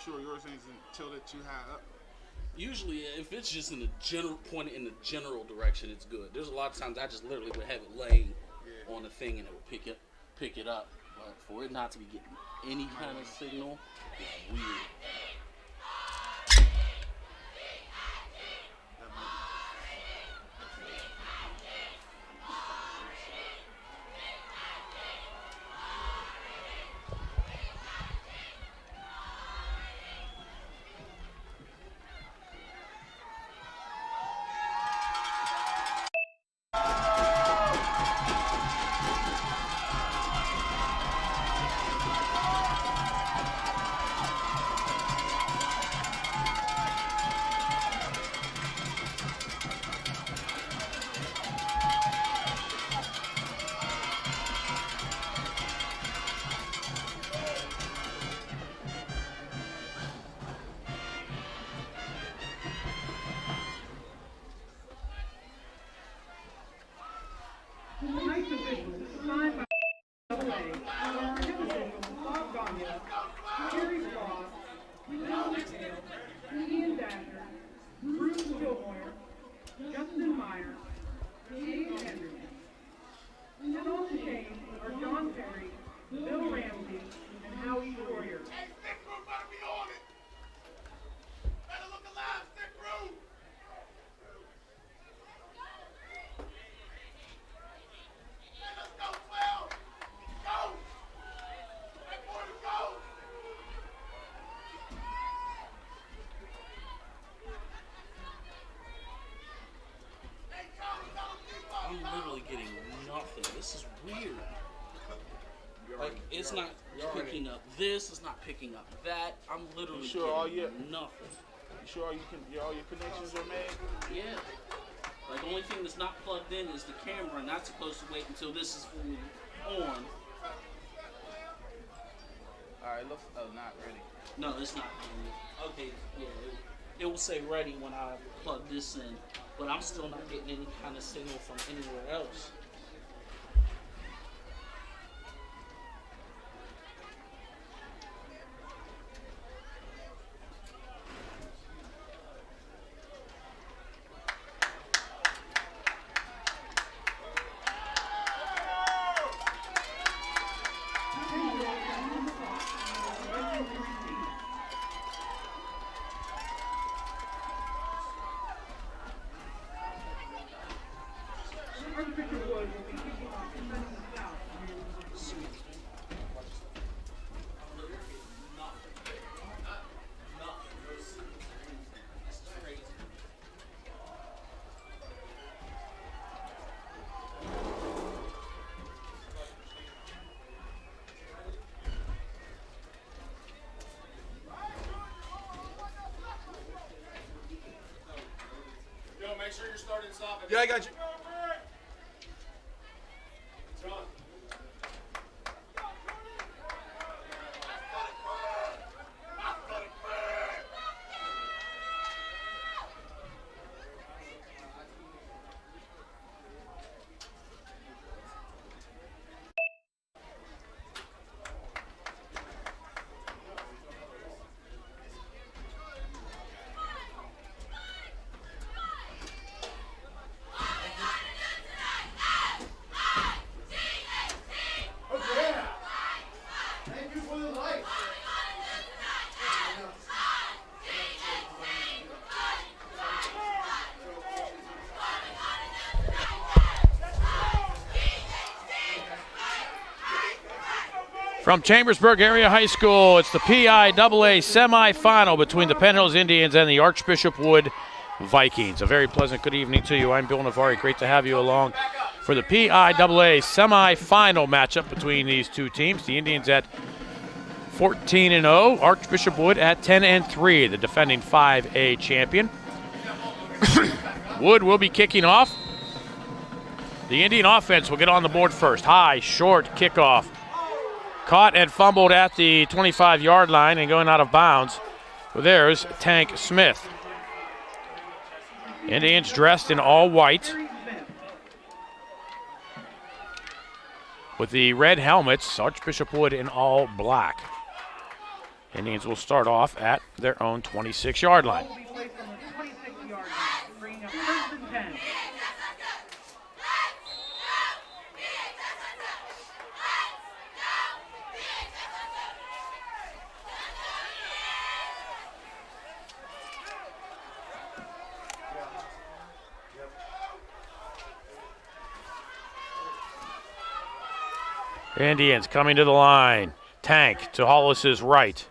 sure yours ain't tilted too high up? Usually, if it's just in the general point in the general direction, it's good. There's a lot of times I just literally would have it laying on the thing and it would pick it up. But for it not to be getting any kind of signal, it's weird. This is weird. Like, it's not picking up this, it's not picking up that. I'm literally getting nothing. You sure all your connections are made? Yeah. Like, the only thing that's not plugged in is the camera, and that's supposed to wait until this is fully on. Alright, looks not ready. No, it's not ready. Okay, yeah, it will say ready when I plug this in, but I'm still not getting any kind of signal from anywhere else. Make sure you're starting stopping. Yeah, I got you. John. From Chambersburg Area High School, it's the Piaa semifinal between the Penn Hills Indians and the Archbishop Wood Vikings. A very pleasant good evening to you. I'm Bill Navari. Great to have you along for the Piaa semifinal matchup between these two teams. The Indians at 14-0, Archbishop Wood at 10-3, the defending 5A champion. Wood will be kicking off. The Indian offense will get on the board first. High, short kickoff. Caught and fumbled at the 25-yard line and going out of bounds. Well, there's Tank Smith. Indians dressed in all white with the red helmets. Archbishop Wood in all black. Indians will start off at their own 26-yard line. Ball will be placed on the 26-yard line, bringing up 1st and 10. Indians coming to the line. Tank to Hollis's right.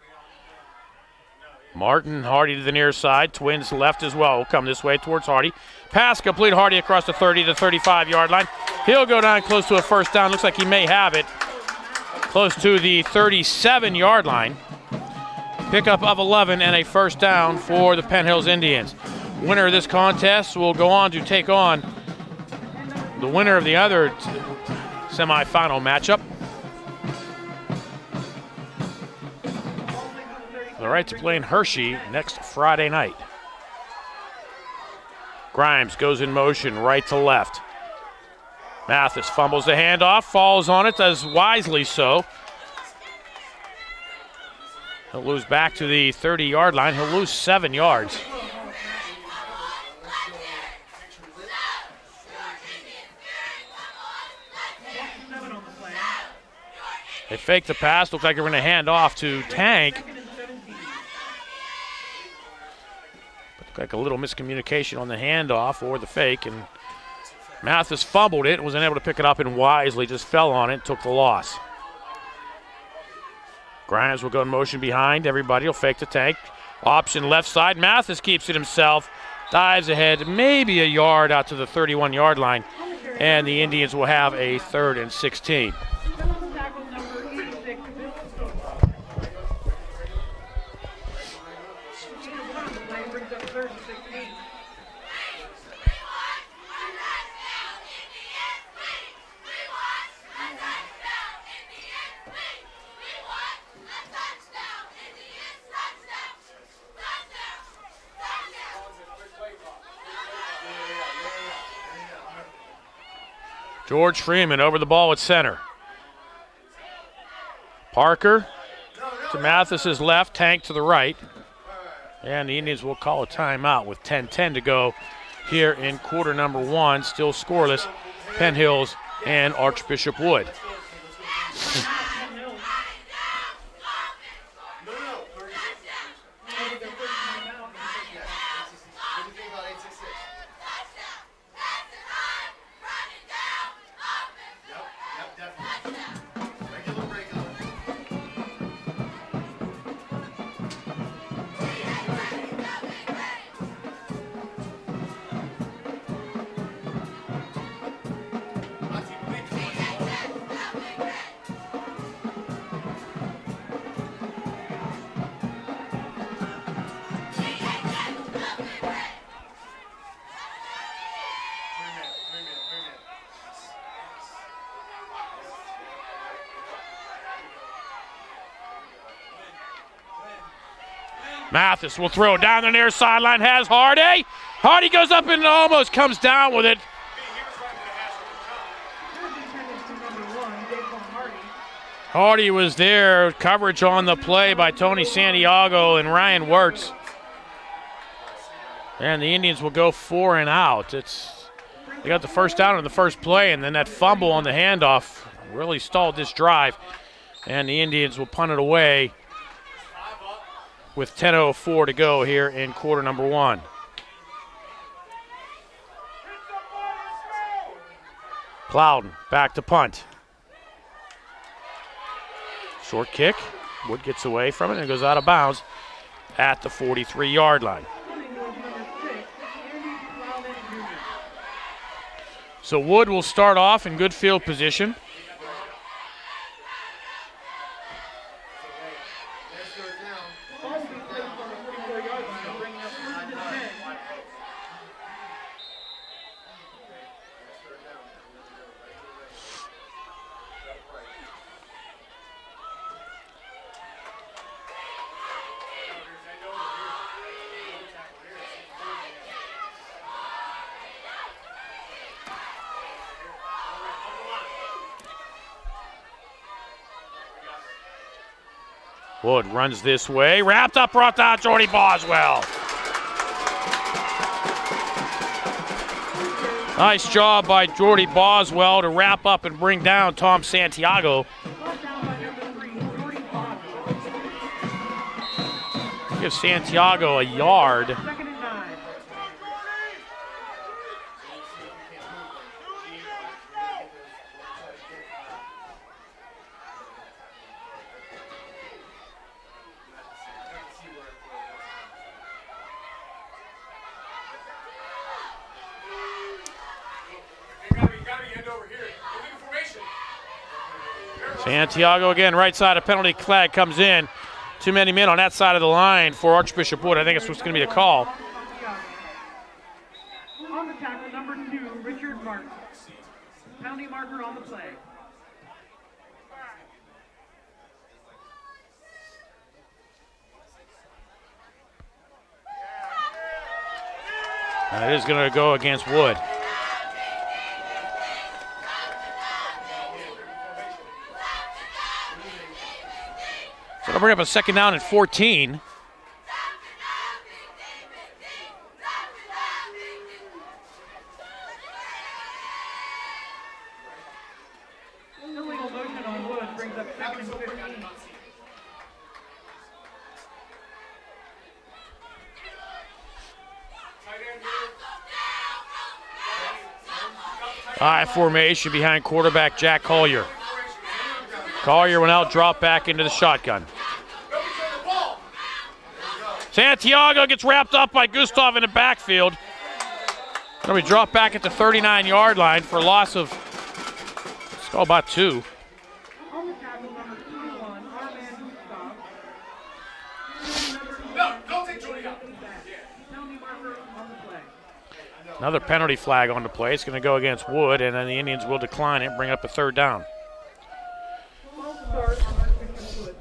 Martin, Hardy to the near side. Twins left as well. Will come this way towards Hardy. Pass complete. Hardy across the 30 to 35-yard line. He'll go down close to a first down. Looks like he may have it. Close to the 37-yard line. Pickup of 11 and a first down for the Penn Hills Indians. Winner of this contest will go on to take on the winner of the other semifinal matchup. The right to play in Hershey next Friday night. Grimes goes in motion right to left. Mathis fumbles the handoff, falls on it, does wisely so. He'll lose back to the 30-yard line. He'll lose 7 yards. They fake the pass. Looks like they're going to hand off to Tank. Looked like a little miscommunication on the handoff or the fake, and Mathis fumbled it, was unable to pick it up, and wisely just fell on it, took the loss. Grimes will go in motion behind. Everybody will fake the Tank. Option left side. Mathis keeps it himself. Dives ahead, maybe a yard out to the 31-yard line, and the Indians will have a 3rd and 16. George Freeman over the ball at center. Parker to Mathis's left, Tank to the right. And the Indians will call a timeout with 10:10 to go here in quarter number 1. Still scoreless, Penn Hills and Archbishop Wood. Mathis will throw down the near sideline, has Hardy. Hardy goes up and almost comes down with it. Hardy was there, coverage on the play by Tony Santiago and Ryan Wirtz. And the Indians will go 4 and out. They got the first down on the first play, and then that fumble on the handoff really stalled this drive. And the Indians will punt it away with 10:04 to go here in quarter number 1. Plowden back to punt. Short kick. Wood gets away from it and goes out of bounds at the 43-yard line. So Wood will start off in good field position. Wood runs this way. Wrapped up, brought down Jordy Boswell. Nice job by Jordy Boswell to wrap up and bring down Tom Santiago. Give Santiago a yard. Santiago again, right side of penalty flag comes in. Too many men on that side of the line for Archbishop Wood. I think that's what's going to be the call. On the tackle, number 2, Richard Martin. Penalty marker on the play. And it is going to go against Wood. So it'll bring up a second down at 14. Illegal motion on Wood brings up second and 15. I formation behind quarterback Jack Collier. Collier will now drop back into the shotgun. Santiago gets wrapped up by Gustav in the backfield. Then we drop back at the 39-yard line for a loss of, let's go about 2. On the tackle, number 21, Armand Gustav. No, don't take Jordy out. Penalty marker on the play. Another penalty flag on the play. It's going to go against Wood, and then the Indians will decline it, bring up a third down. False start on Archbishop Wood.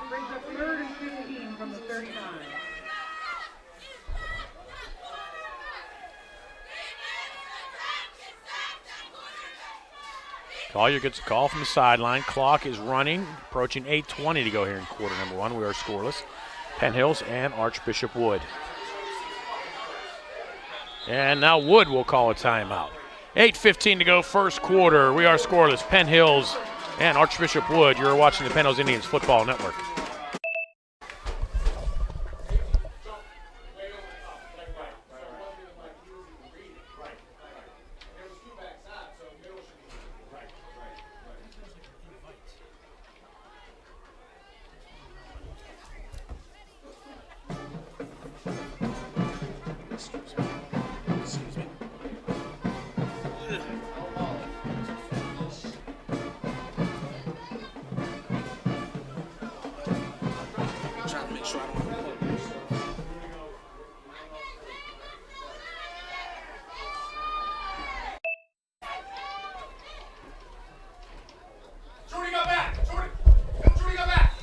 Brings up third and 15 from the 39. Collier gets a call from the sideline. Clock is running, approaching 8:20 to go here in quarter number 1. We are scoreless. Penn Hills and Archbishop Wood. And now Wood will call a timeout. 8:15 to go, first quarter. We are scoreless. Penn Hills and Archbishop Wood. You're watching the Penn Hills Indians Football Network. Trying to make sure I don't have to play. Jordy got back. Jordy got back.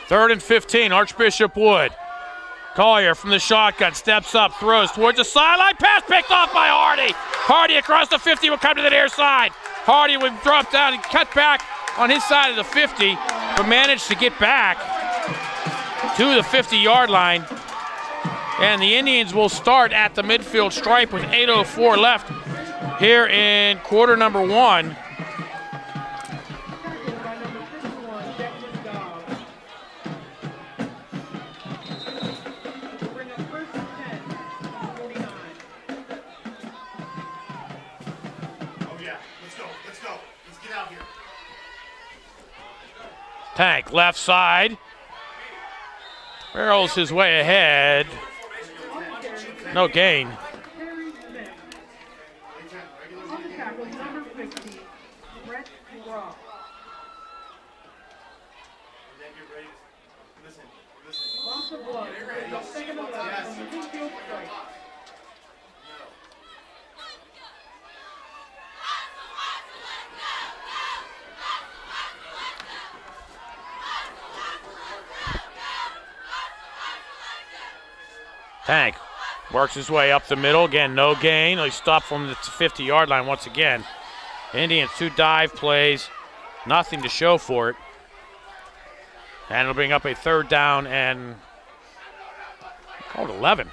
Third and 15, Archbishop Wood. Collier from the shotgun, steps up, throws towards the sideline. Pass picked off by Hardy. Hardy across the 50 will come to the near side. Hardy would drop down and cut back on his side of the 50, but managed to get back to the 50-yard line. And the Indians will start at the midfield stripe with 8:04 left here in quarter number 1. Tank, left side. Barrels his way ahead. No gain. On the tackle, number 50, Brett Ross. Loss of blood. Second and 11 from the midfield stripe. Tank Works his way up the middle. Again, no gain. He stopped from the 50-yard line once again. Indians 2 dive plays. Nothing to show for it. And it'll bring up a 3rd down and called 11.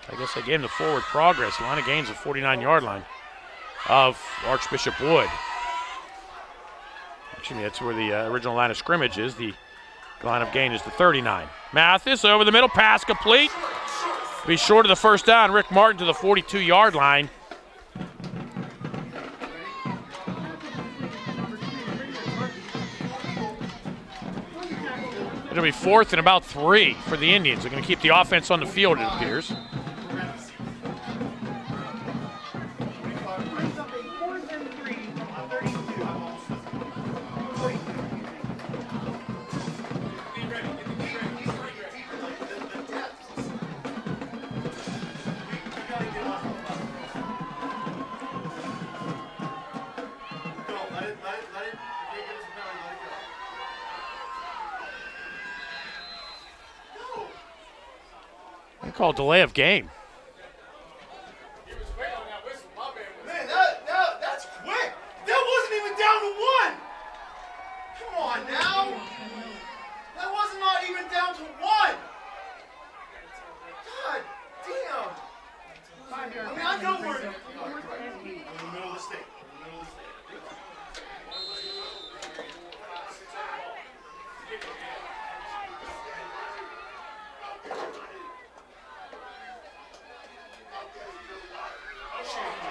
I guess they gave him the forward progress. Line of gains of 49-yard line of Archbishop Wood. Actually, that's where the original line of scrimmage is. The line of gain is the 39. Mathis over the middle, pass complete. Be short of the 1st down. Rick Martin to the 42-yard line. It'll be 4th and about 3 for the Indians. They're going to keep the offense on the field, it appears. Called delay of game. Man, that's quick. That wasn't even down to 1. Come on now. That wasn't not even down to 1. God damn. I mean, I know we're in the middle of the state.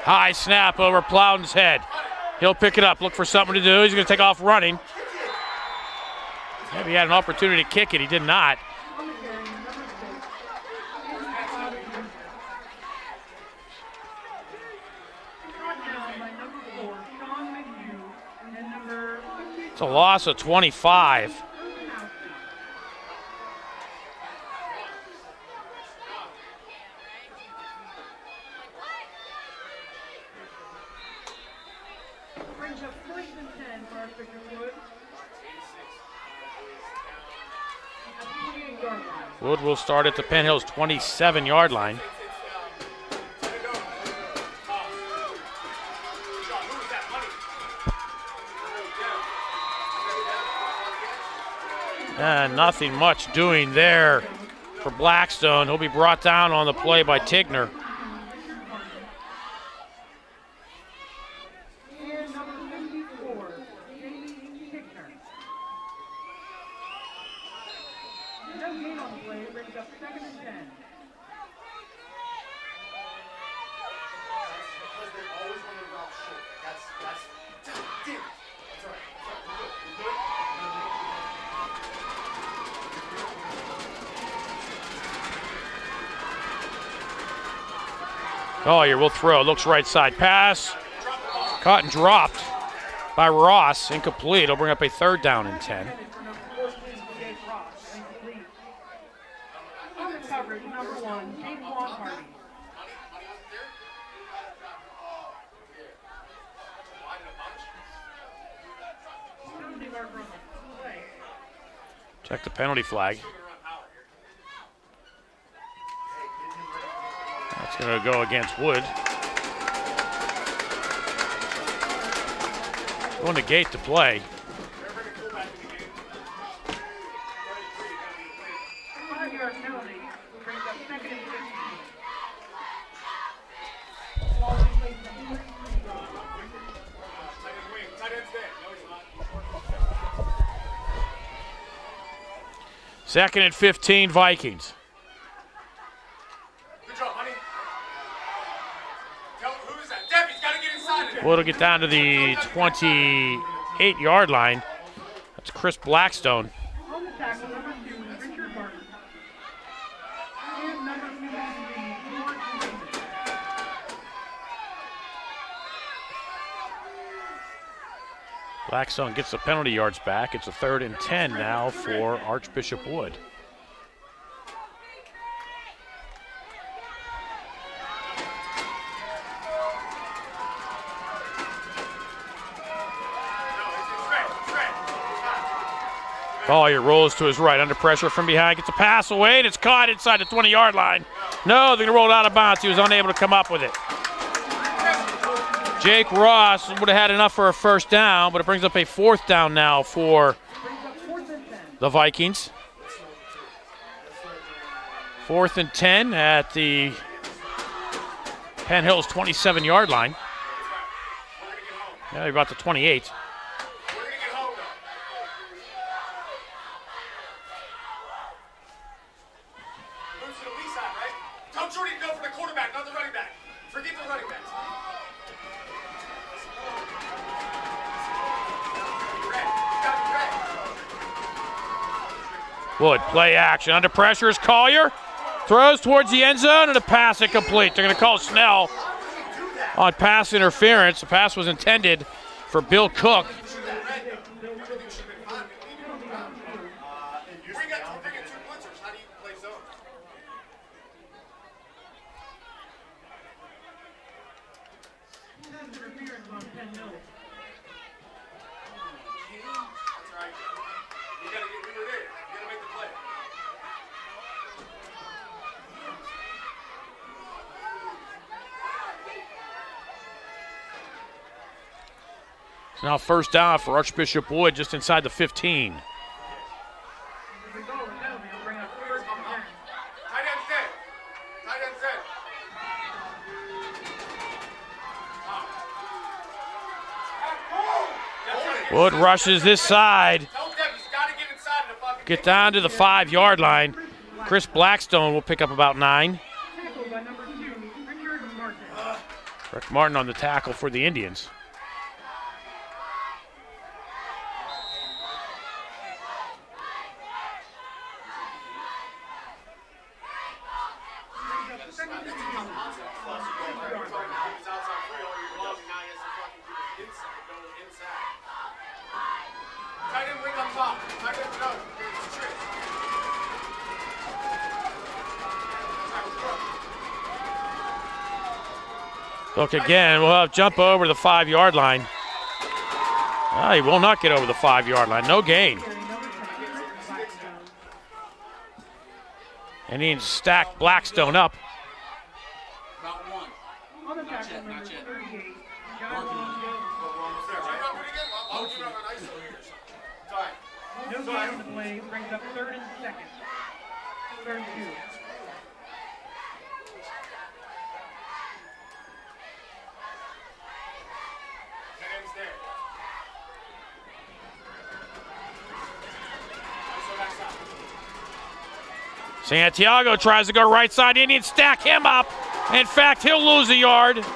High snap over Plowden's head. He'll pick it up, look for something to do. He's going to take off running. Maybe he had an opportunity to kick it. He did not. It's a loss of 25. Wood will start at the Penn Hills 27-yard line. And nothing much doing there for Blackstone. He'll be brought down on the play by Tigner. Collier will throw, looks right side. Pass, caught and dropped by Ross, incomplete. He'll bring up a 3rd down and 10. Check the penalty flag. That's going to go against Wood. Going to gate the play. Second and 15, Vikings. Good job, honey. Who's that? Debbie's got to get inside of Wood will get down to the 28-yard line. That's Chris Blackstone. On the tackle, number 2, Richard Martin. And number 2, Blackstone gets the penalty yards back. It's a 3rd and 10 now for Archbishop Wood. Collier rolls to his right, under pressure from behind, gets a pass away, and it's caught inside the 20-yard line. No, they're going to roll it out of bounds. He was unable to come up with it. Jake Ross would have had enough for a first down, but it brings up a 4th down now for the Vikings. 4th and 10 at the Penn Hills 27-yard line. Now they're about to 28. Wood, play action. Under pressure is Collier. Throws towards the end zone and a pass incomplete. They're going to call Snell on pass interference. The pass was intended for Bill Cook. It's now first down for Archbishop Wood just inside the 15. Wood rushes this side. Get down to the 5-yard line. Chris Blackstone will pick up about 9. Rick Martin on the tackle for the Indians. Look again, we'll have jump over the 5-yard line. He will not get over the 5-yard line, no gain. And he stacked Blackstone up. About 1. Not yet, not yet. No gain on the play, brings up 3rd and 2nd. 3rd and 2. Santiago tries to go right side. Indians stack him up. In fact, he'll lose a yard. Let's go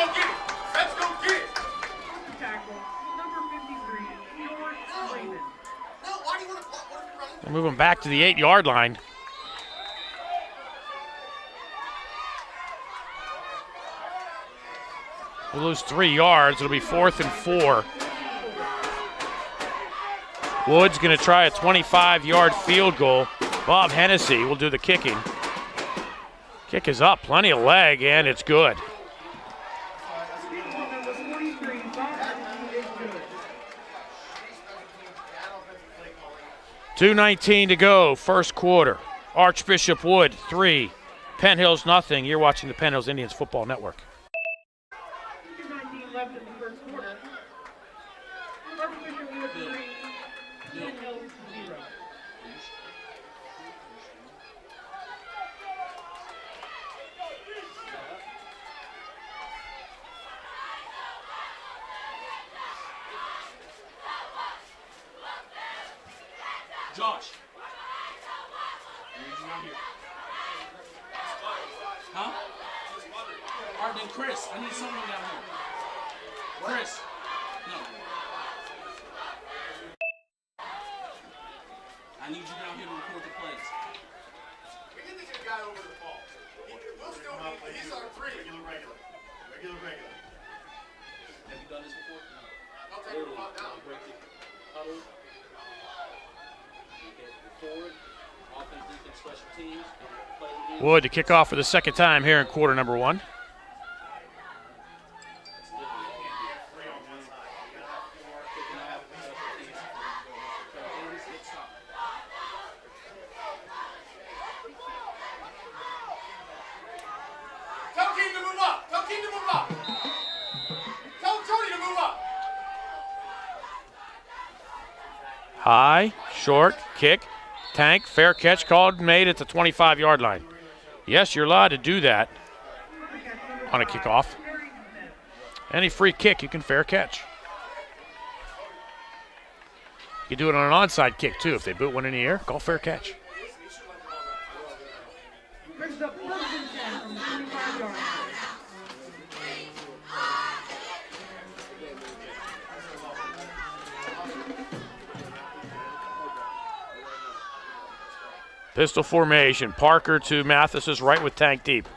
get it. Let's go get it. Tackle, number 53, George Raymond. No, why do you want to block? What if you're running? They move him back to the 8-yard line. We'll lose 3 yards. It'll be 4th and 4. Wood's going to try a 25-yard field goal. Bob Hennessy will do the kicking. Kick is up, plenty of leg, and it's good. Number 43, Bob Hennessy is good. 2:19 to go, first quarter. Archbishop Wood 3, Penn Hills nothing. You're watching the Penn Hills Indians Football Network. 2:19 left in the first quarter. Archbishop Wood 3, Penn Hills 0. Josh. I need you down here. Huh? All right, then Chris. I need someone down here. Chris. No. I need you down here to record the plays. We get this guy over the ball. We'll still be, he's our 3. Regular. Have you done this before? No. I'll take him off down. Break the huddle. Okay, forward. Offense, defense, special teams. Play the Wood to kick off for the second time here in quarter number 1. High, short, kick, tank, fair catch called, made at the 25-yard line. Yes, you're allowed to do that on a kickoff. Any free kick, you can fair catch. You can do it on an onside kick, too. If they boot one in the air, call fair catch. Brings up 1st and 10 from the 25-yard line. Pistol formation. Parker to Mathis's right with Tank deep.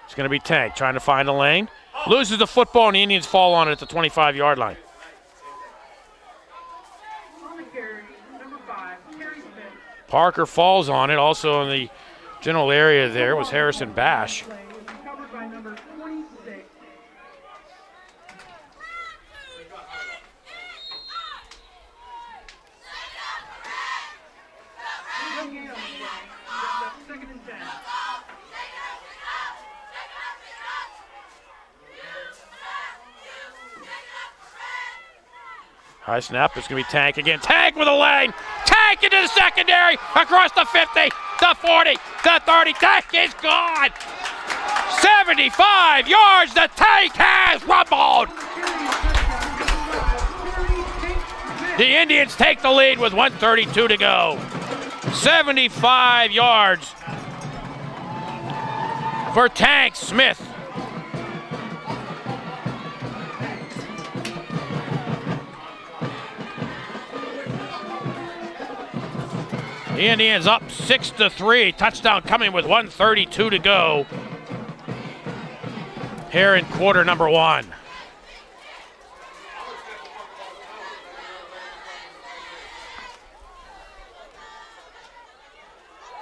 It's going to be Tank trying to find a lane. Loses the football, and the Indians fall on it at the 25-yard line. On the carry, number 5, Terry Smith. Parker falls on it. Also in the general area there was Harrison Bash. Play was recovered by number 26. No gain on the play. 2nd and 10. High snap. It's going to be Tank again. Tank with a lane. Tank into the secondary. Across the 50, the 40, the 30. Tank is gone. 75 yards. The Tank has rumbled. The Indians take the lead with 1:32 to go. 75 yards for Tank Smith. The Indians up 6-3. Touchdown coming with 1:32 to go here in quarter number 1.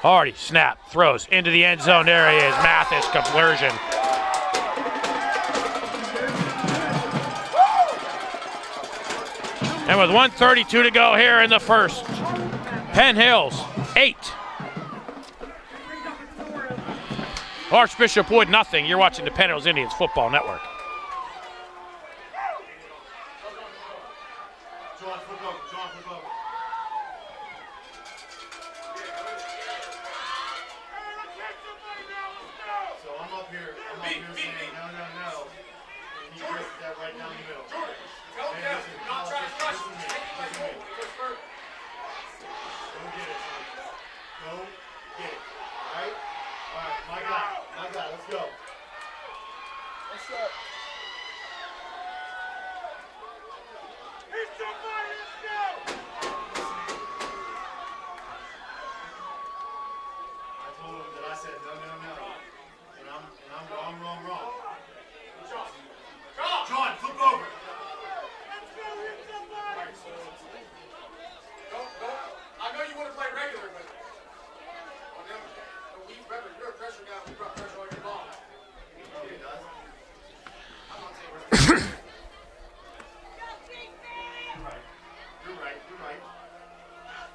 Hardy, snap, throws into the end zone. There he is. Mathis conversion. And with 1:32 to go here in the first, Penn Hills 8. Archbishop Wood nothing. You're watching the Penn Hills Indians Football Network.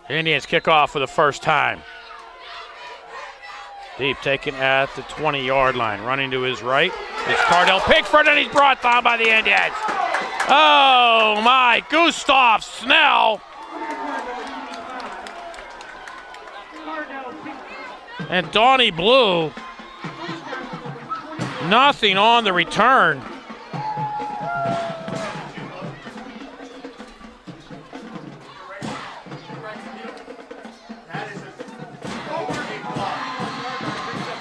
Indians kick off for the first time. Deep taken at the 20-yard line. Running to his right. It's Cardell Pickford, and he's brought down by the Indians. Oh, my. Gustav Snell. And Donnie Blue. Nothing on the return.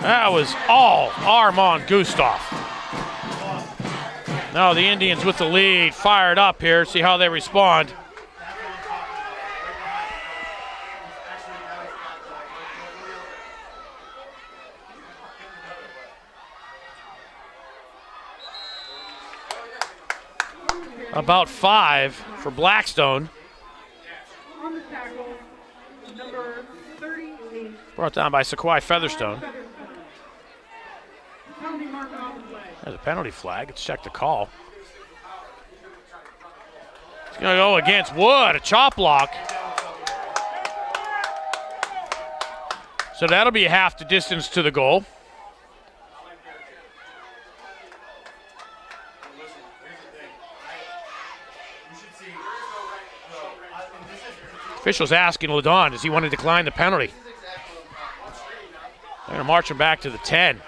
That was all Armand Gustav. Now the Indians with the lead, fired up here. See how they respond. About 5 for Blackstone. On the tackle, number 38. Brought down by Sequoia Featherstone. Penalty mark on the play. There's a penalty flag. Let's check the call. It's going to go against Wood, a chop block. So that'll be half the distance to the goal. Officials asking Ladon, does he want to decline the penalty? They're going to march him back to the 10.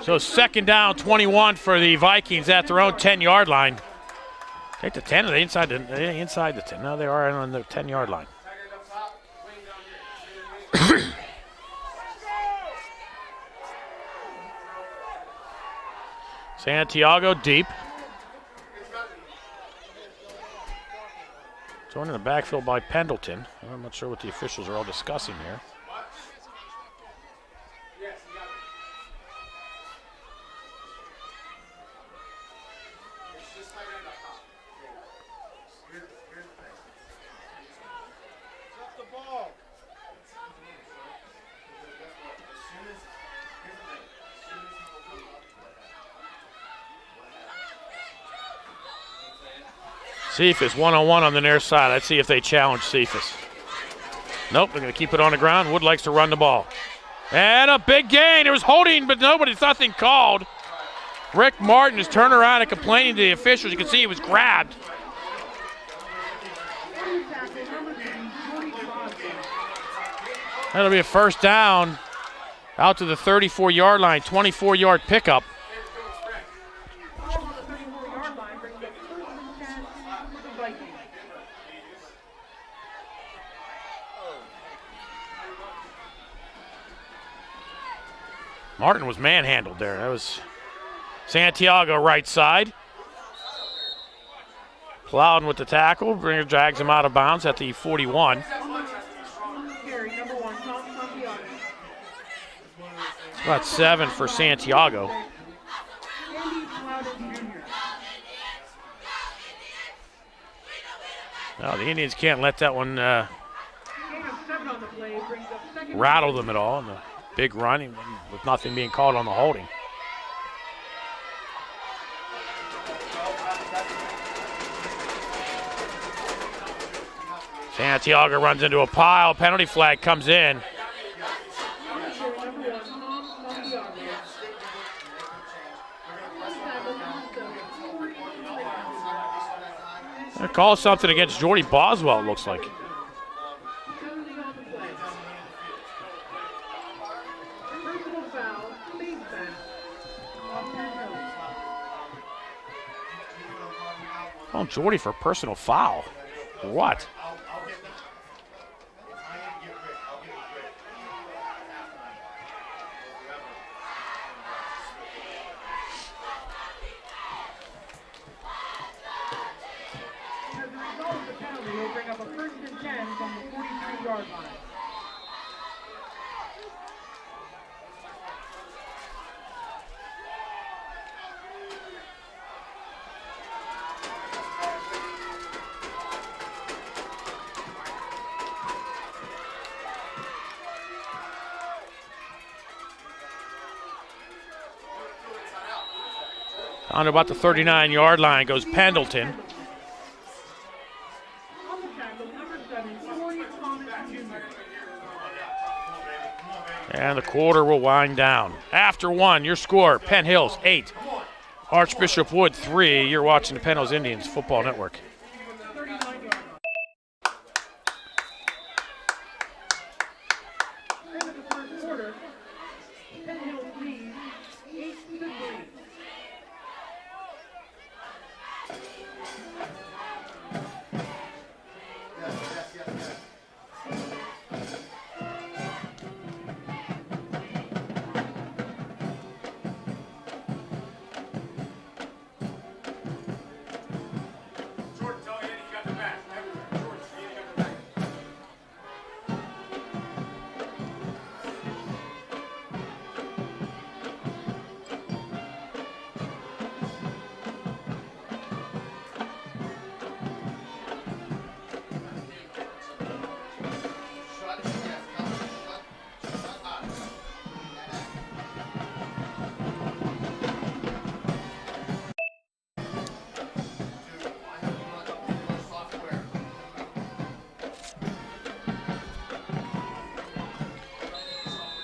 So second down, 21 for the Vikings at their own 10-yard line. Take the 10, are they inside the 10? No, they are on the 10-yard line. Santiago deep. Thrown in the backfield by Pendleton. I'm not sure what the officials are all discussing here. Cephas one-on-one on the near side. Let's see if they challenge Cephas. Nope, they're going to keep it on the ground. Wood likes to run the ball. And a big gain. It was holding, but nobody's nothing called. Rick Martin is turning around and complaining to the officials. You can see he was grabbed. That'll be a first down out to the 34-yard line, 24-yard pickup. Martin was manhandled there. That was Santiago right side. Plowden with the tackle. Drags him out of bounds at the 41. It's about 7 for Santiago. No, the Indians can't let that one rattle them at all. And the big run with nothing being called on the holding. Santiago runs into a pile. Penalty flag comes in. They call something against Jordy Boswell, it looks like. Oh, Jordy for personal foul. What? On about the 39-yard line goes Pendleton. And the quarter will wind down. After one, your score, Penn Hills 8, Archbishop Wood 3. You're watching the Penn Hills Indians Football Network.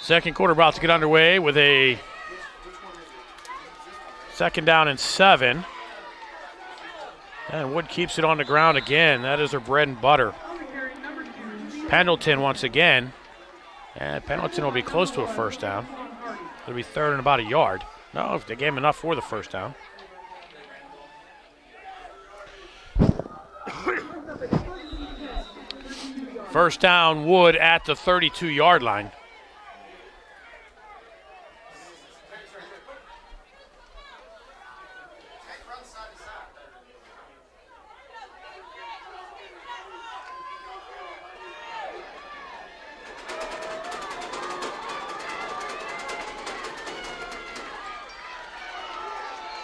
Second quarter about to get underway with a 2nd down and 7. And Wood keeps it on the ground again. That is their bread and butter. Pendleton once again. And Pendleton will be close to a first down. It'll be 3rd and about a yard. No, if they gave him enough for the first down. First down, Wood at the 32-yard line.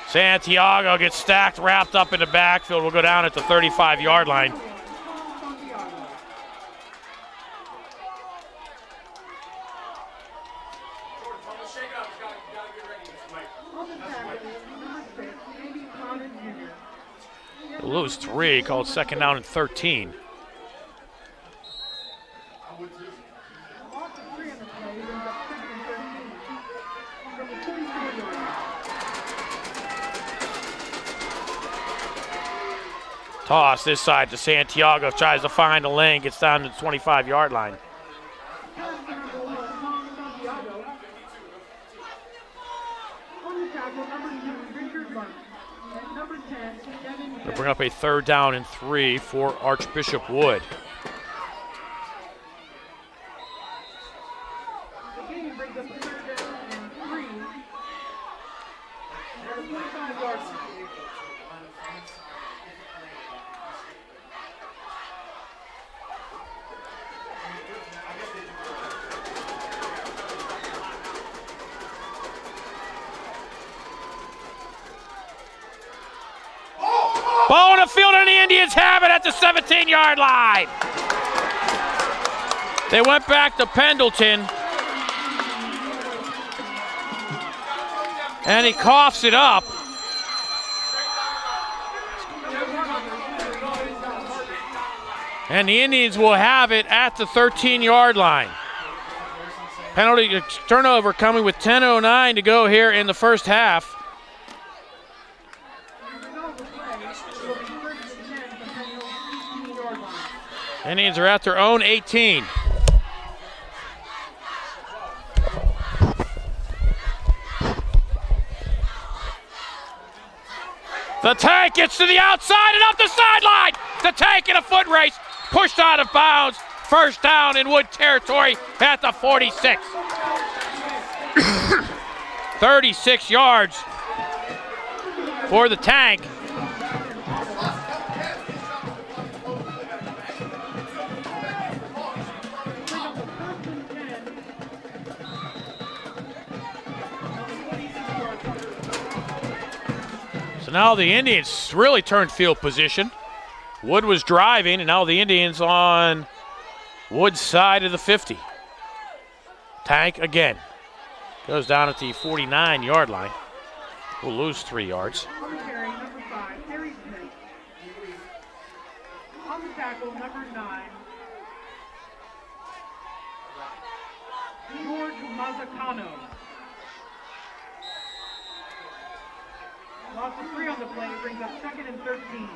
Santiago gets stacked, wrapped up in the backfield. Will go down at the 35-yard line. We'll lose 3, called 2nd down and 13. Toss this side to Santiago, tries to find a lane, gets down to the 25-yard line. They'll bring up a 3rd down and 3 for Archbishop Wood. Ball on the field and the Indians have it at the 17-yard line. They went back to Pendleton. And he coughs it up. And the Indians will have it at the 13-yard line. Penalty turnover coming with 10:09 to go here in the first half. Indians are at their own 18. The Tank gets to the outside and up the sideline. The Tank in a foot race, pushed out of bounds. First down in Wood territory at the 46. 36 yards for the Tank. Now the Indians really turned field position. Wood was driving, and now the Indians on Wood's side of the 50. Tank again. Goes down at the 49-yard line. We'll lose 3 yards. On the carry, number 5, Terry Smith. On the tackle, number 9, George Mazzacano. Loss of 3 on the play brings up 2nd and 13.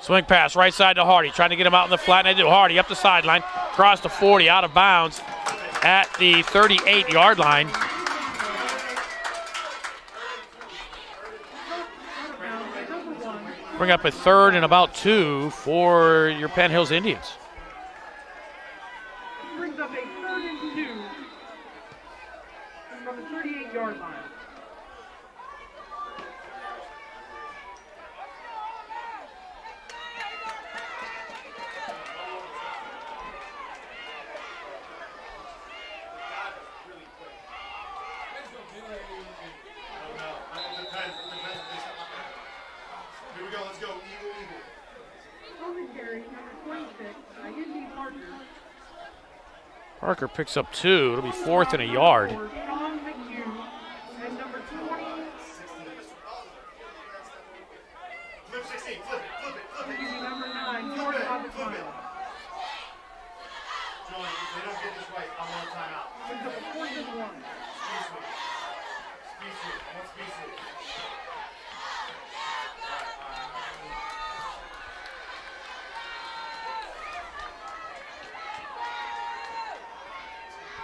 Swing pass right side to Hardy, trying to get him out in the flat, and they do. Hardy up the sideline, across the 40, out of bounds at the 38-yard line. Bring up a 3rd and about 2 for your Penn Hills Indians. Brings up a 3rd and 2 from the 38-yard line. Parker picks up 2. It'll be 4th and a yard.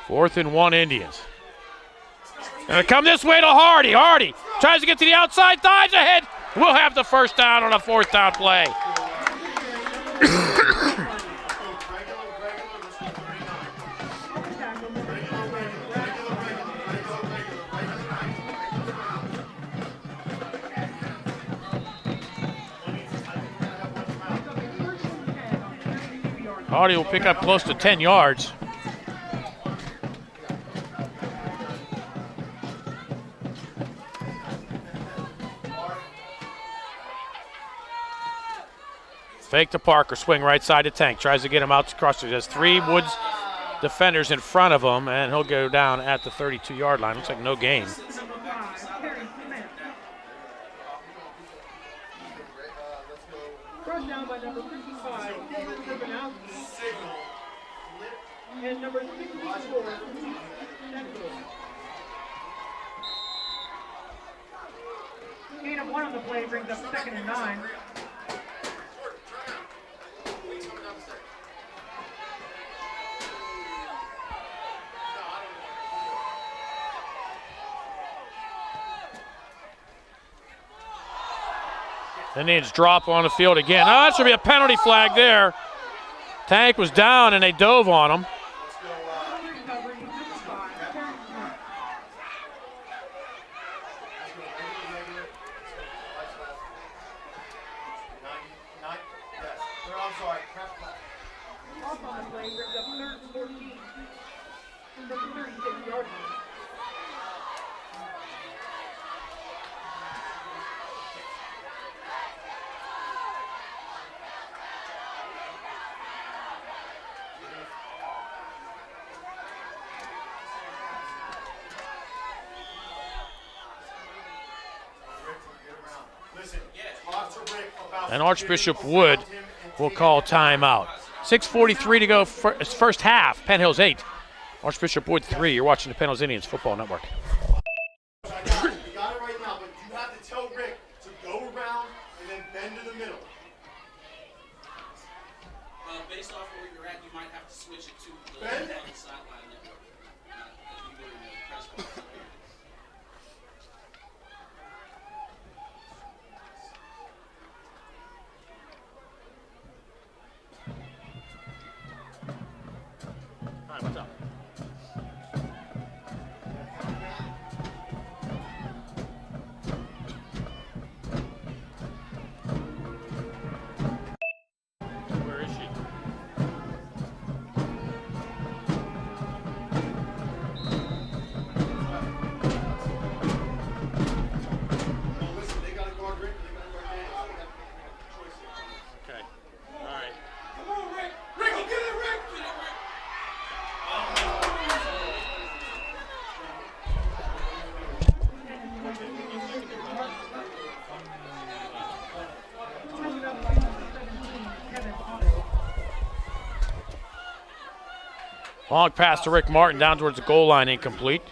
Fourth and 1 Indians. Gonna come this way to Hardy. Hardy tries to get to the outside, dives ahead. We'll have the first down on a 4th down play. Hardy will pick up close to 10 yards. Fake to Parker, swing right side to Tank. Tries to get him out across. There's 3 Woods defenders in front of him, and he'll go down at the 32-yard line. Looks like no gain. First down by number 55, and number 64, gain of 1 on the play brings up 2nd and 9. Indians drop on the field again. Oh, that should be a penalty flag there. Tank was down and they dove on him. And Archbishop Wood will call timeout. 6:43 to go, first half. Penn Hills 8, Archbishop Wood 3. You're watching the Penn Hills Indians Football Network. You got it right now, but you have to tell Rick to go around and then bend to the middle. Based off where you're at, you might have to switch it to the sideline network. You go in the press box. What's up? Where is she? Listen, they got to guard Rick, they got to guard Danny. They got a choice here. Okay. All right. Come on, Rick! Rick, get it, Rick! Get it, Rick! Long pass to Rick Martin down towards the goal line, incomplete.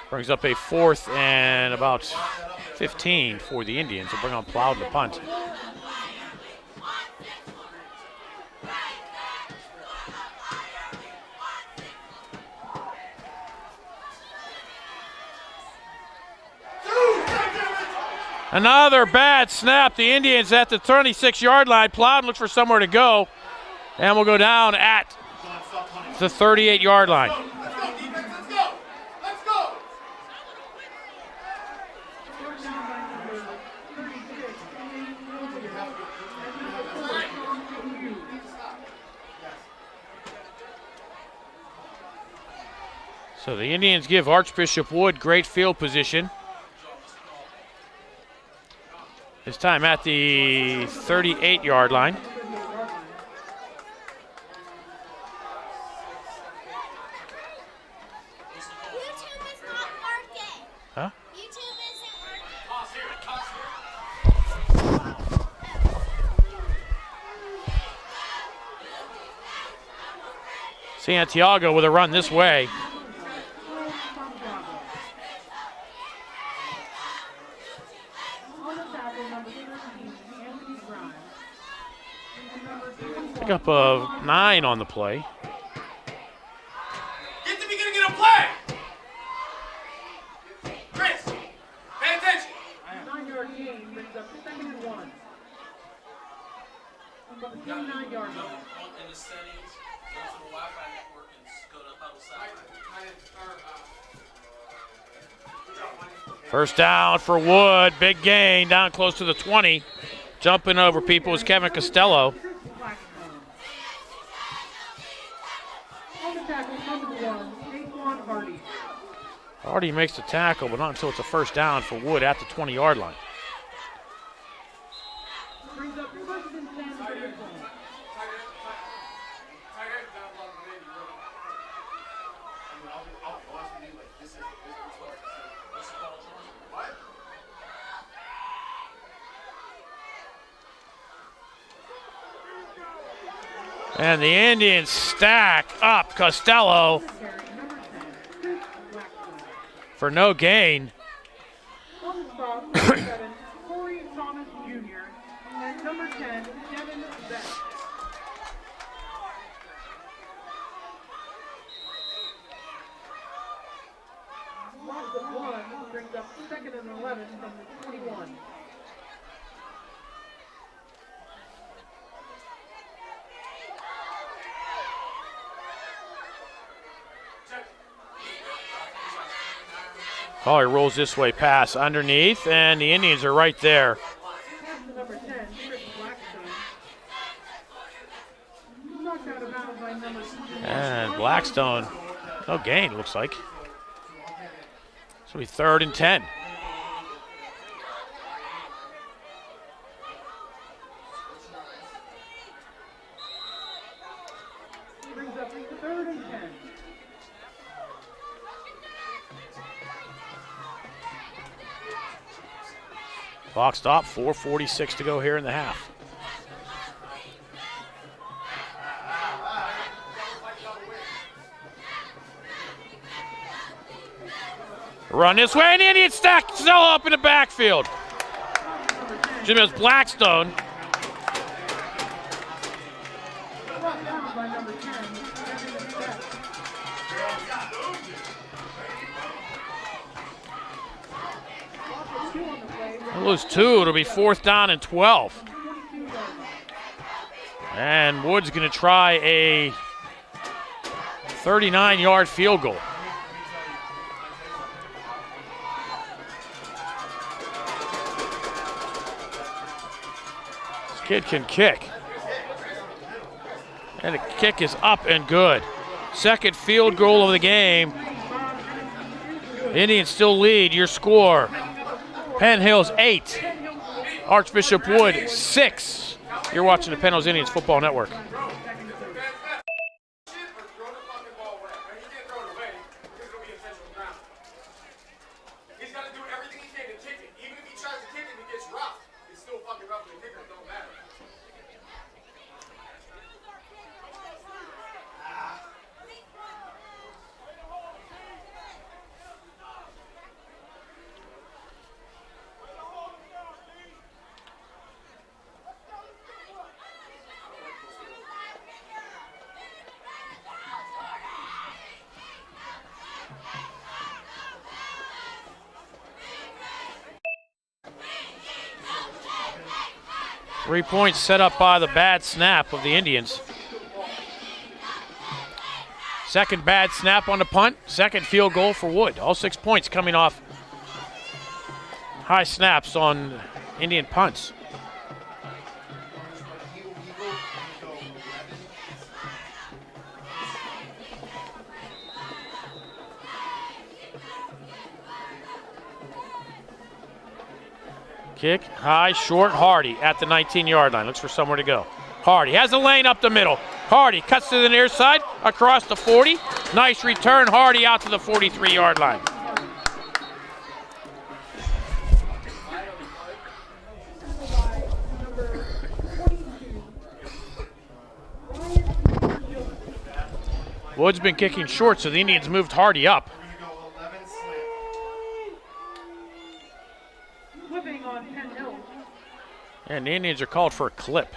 Brings up a 4th and about 15 for the Indians. They'll bring on Plowden to punt. Another bad snap. The Indians at the 26-yard line. Plowden looks for somewhere to go. And we'll go down at the 38-yard line. Let's go, defense, let's go! Let's go! So the Indians give Archbishop Wood great field position. This time at the 38-yard line. Huh? Santiago with a run this way. Pick up a 9 on the play. Get the beginning of the play! Chris, pay attention! 9-yard gain brings up 2nd and 1. From the 29-yard line. In the settings, go to the Wi-Fi network and go to huddle side. First down for Wood. Big gain down close to the 20. Jumping over people is Kevin Costello. On the tackle, number 1, Hardy. Hardy makes the tackle, but not until it's a first down for Wood at the 20-yard line. Brings up 1st and 10 for the ball. And the Indians stack up Costello for no gain. On the spot, number 7, Corey Thomas Jr. And number 10, Devin Beck. Loss of 1 brings up 2nd and 11 from the 21. Collier rolls this way, pass underneath, and the Indians are right there. Pass to number 10, Chris Blackstone. Knocked out of bounds by number 2. And Blackstone, no gain, looks like. This will be 3rd and 10. Brings up 3rd and 10. Clock stop, 4:46 to go here in the half. Run this way, and the Indians stack Costello up in the backfield. Jimmy Blackstone. Brought down by number 10, Devin Beck. Loss of 2 on the play. They'll lose 2. It'll be 4th down and 12. And Wood's going to try a 39-yard field goal. This kid can kick. And the kick is up and good. Second field goal of the game. The Indians still lead. Your score, Penn Hills 8, Archbishop Wood 6. You're watching the Penn Hills Indians Football Network. He's got to do everything he can to kick it. Even if he tries to kick it and it gets rough, it's still fucking rough for the kicker. It don't matter. Three points set up by the bad snap of the Indians. Second bad snap on the punt, second field goal for Wood. All 6 points coming off high snaps on Indian punts. Kick, high, short, Hardy at the 19-yard line. Looks for somewhere to go. Hardy has a lane up the middle. Hardy cuts to the near side, across the 40. Nice return, Hardy out to the 43-yard line. Wood's been kicking short, so the Indians moved Hardy up. Flipping on Penn Hills. And the Indians are called for a clip.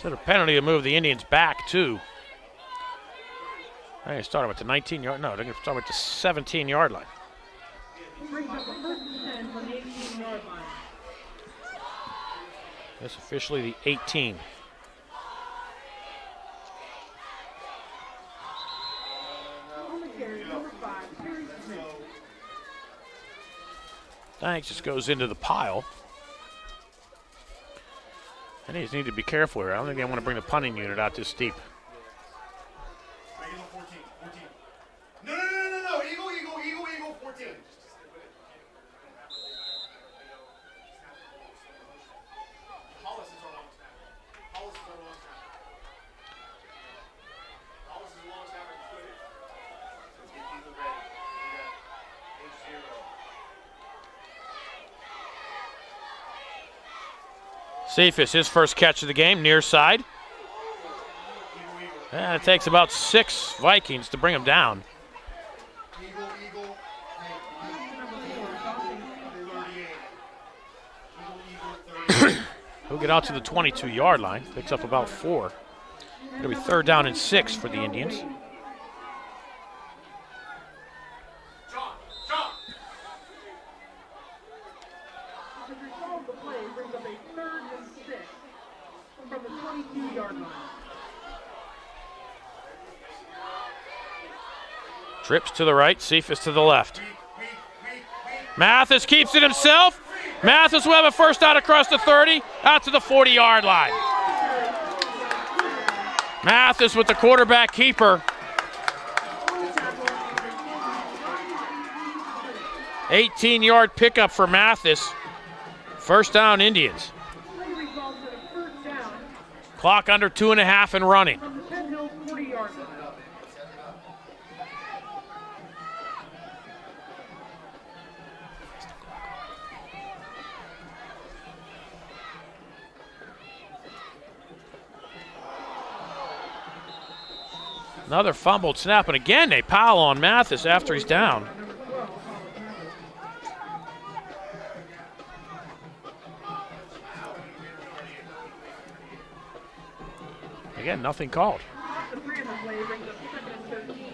So the penalty to move the Indians back too. They start with the 19-yard. No, they're going to start with the 17-yard line. Brings up a first and 10 from the 18-yard line. That's officially the 18. On the carry, number 5, Terry Smith. Thanks, just goes into the pile. And they just need to be careful here. I don't think they want to bring the punting unit out this deep. Make it 14. 14. No. Eagle, 14. Hollis is our long snapper. Hollis is the long snapper. Let's get Eagle ready. We got H0. Cephas, his first catch of the game, near side. And it takes about 6 Vikings to bring him down. Eagle. He'll get out to the 22-yard line. Picks up about 4. It'll be 3rd down and 6 for the Indians. John. The result of the play brings up a 3rd and 6 from the 22-yard line. Trips to the right, Cephas to the left. Mathis keeps it himself. Mathis will have a first down across the 30, out to the 40-yard line. Mathis with the quarterback keeper. 18-yard pickup for Mathis. First down, Indians. Play results in a first down Clock under 2.5 and running. from the Penn 40-yard line. Another fumbled snap, and again they pile on Mathis after he's down. Again, nothing called. The 3 on the play brings up 2nd and 13.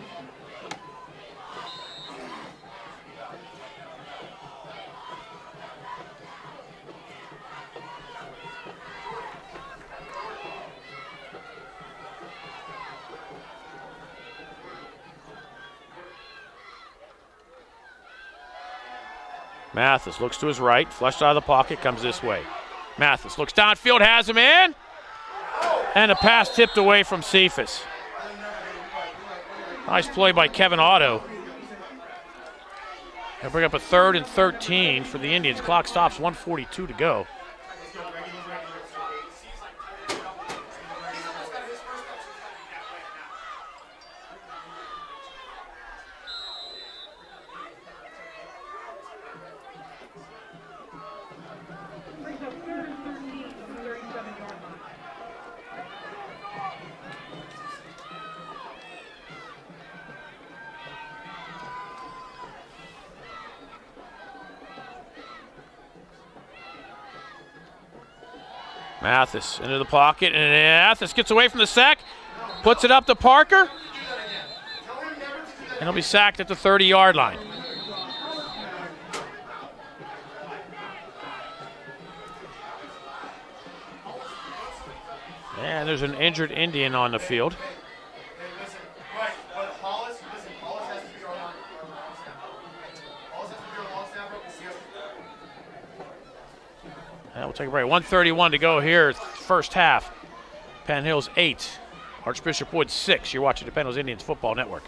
Mathis looks to his right, flushed out of the pocket, comes this way. Mathis looks downfield, has him in, and a pass tipped away from Cephas. Nice play by Kevin Otto. They'll bring up a 3rd and 13 for the Indians. Clock stops, 1:42 to go. Brings up 3rd and 13 from the 37-yard line. Mathis into the pocket, and Mathis gets away from the sack, puts it up to Parker, and he'll be sacked at the 30-yard line. And there's an injured Indian on the field. But Hollis has to be our long snapper. Hollis has to be our long snapper because he has to. And we'll take a break. 1:31 to go here, first half. Penn Hills 8, Archbishop Wood 6. You're watching the Penn Hills Indians Football Network.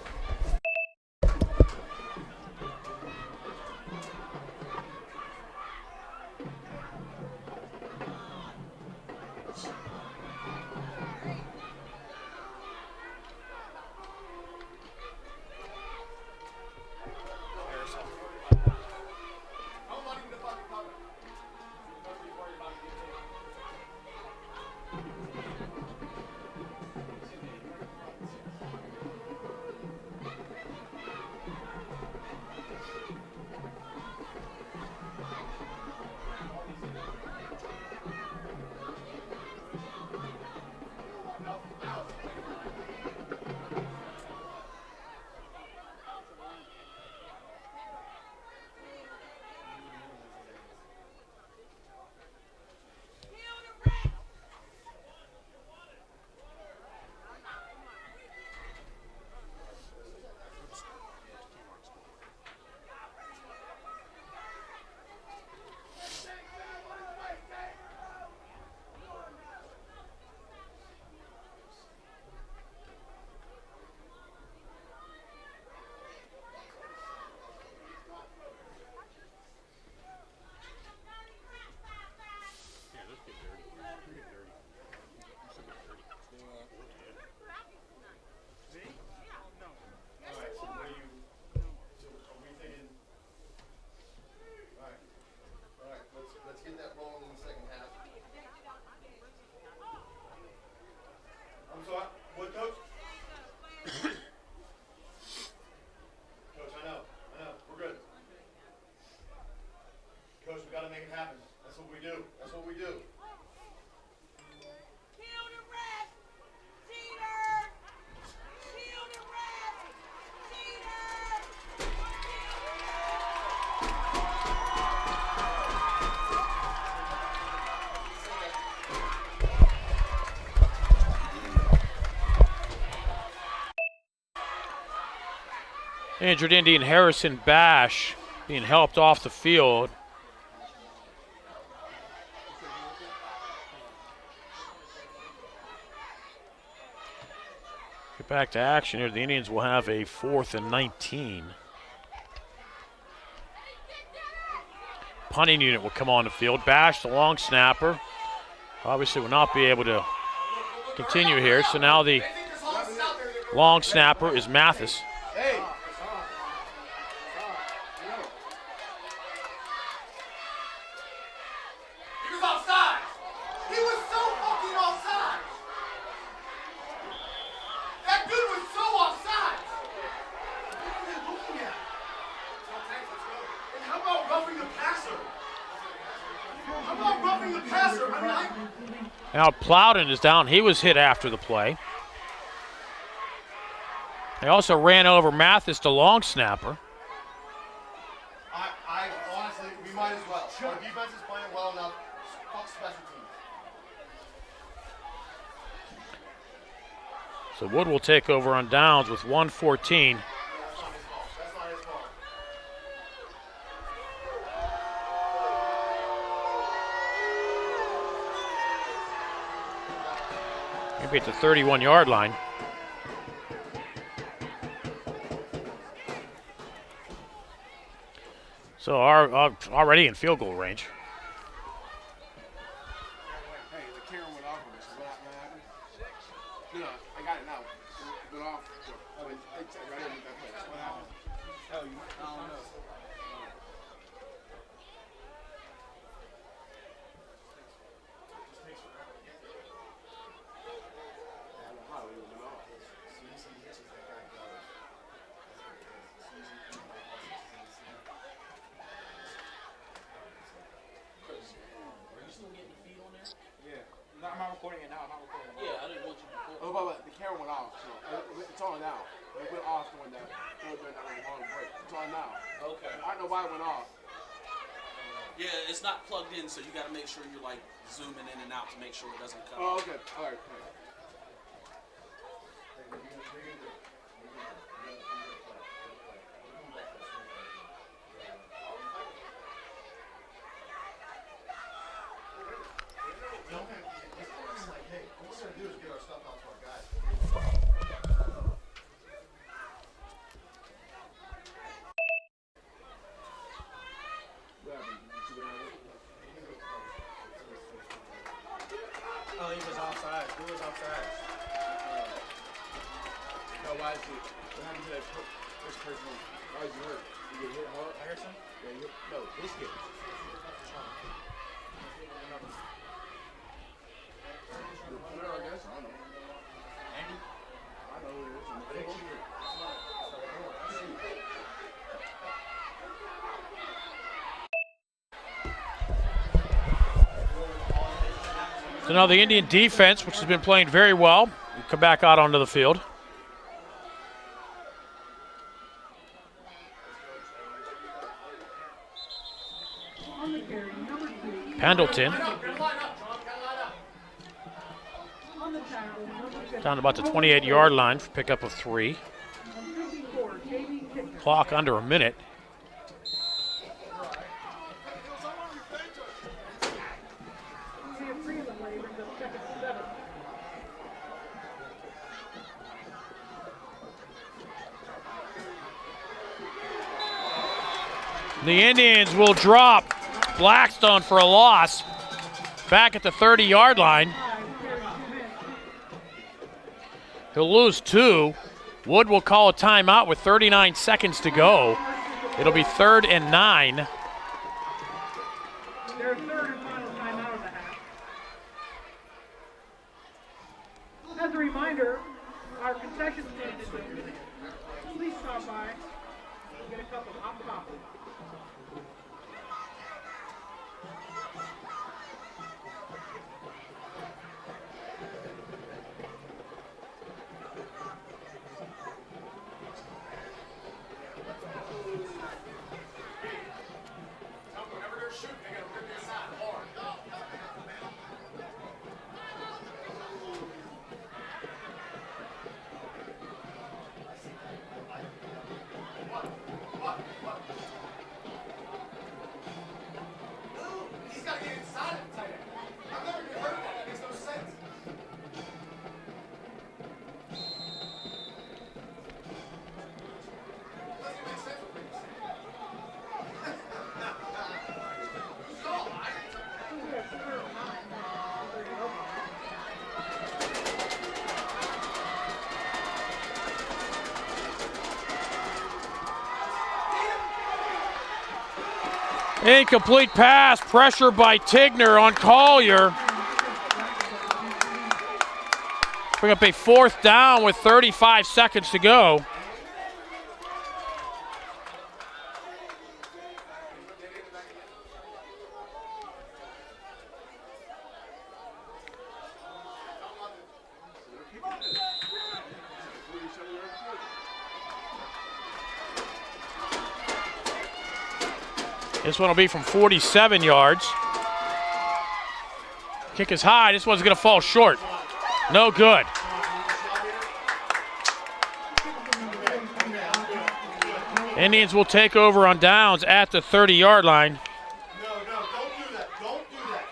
Injured Indian Harrison Bash being helped off the field. Get back to action here. The Indians will have a 4th and 19. Punting unit will come on the field. Bash, the long snapper, obviously will not be able to continue here. So now the long snapper is Mathis. Hey. He was offside. He was so fucking offside. That dude was so offside. What are you looking at? And how about roughing the passer? How about roughing the passer? I mean, Now Plowden is down. He was hit after the play. They also ran over Mathis, the long snapper. I honestly, we might as well. Our defense is playing well enough. Fuck special teams. So Wood will take over on downs with 1:14. That's not his fault. Maybe at the 31-yard line. So already in field goal range. Hey, the camera went off on us. What happened? No, I got it now. It went off. I didn't get that play. What happened? Oh, I don't know. I'm not recording it now. I'm not recording it now. Yeah, I didn't want you to record. Oh, but the camera went off. So it's on now. It went off during that long break. It's on now. Okay. I don't know why it went off. Yeah, it's not plugged in, so you got to make sure you're like zooming in and out to make sure it doesn't cut. Oh, okay. All right. Oh, he was offside. Who was offside? No, why is it? What happened to that first person? Why is he hurt? Did he get hit hard? Harrison? Yeah, no, this kid. The player, I guess. I don't know. Andy? I know who it is. So now the Indian defense, which has been playing very well, will come back out onto the field. On the carry, number 2. Pendleton On the tackle, number 50. down about the 28-yard line for pickup of 3. On 54, JV Kicker. Clock under a minute. We have 3 of them ready, brings up 2nd and 7. The Indians will drop Blackstone for a loss back at the 30-yard line. 5 carries 2 men. He'll lose 2. Wood will call a timeout with 39 seconds to go. It'll be 3rd and 9. Their 3rd and final timeout of the half. As a reminder, our concession stand is open. Please stop by and get a cup of hot coffee. Incomplete pass, pressure by Tigner on Collier. Bring up a 4th down with 35 seconds to go. This one will be from 47 yards. Kick is high. This one's going to fall short. No good. Indians will take over on downs at the 30-yard line. No, don't do that. Don't do that.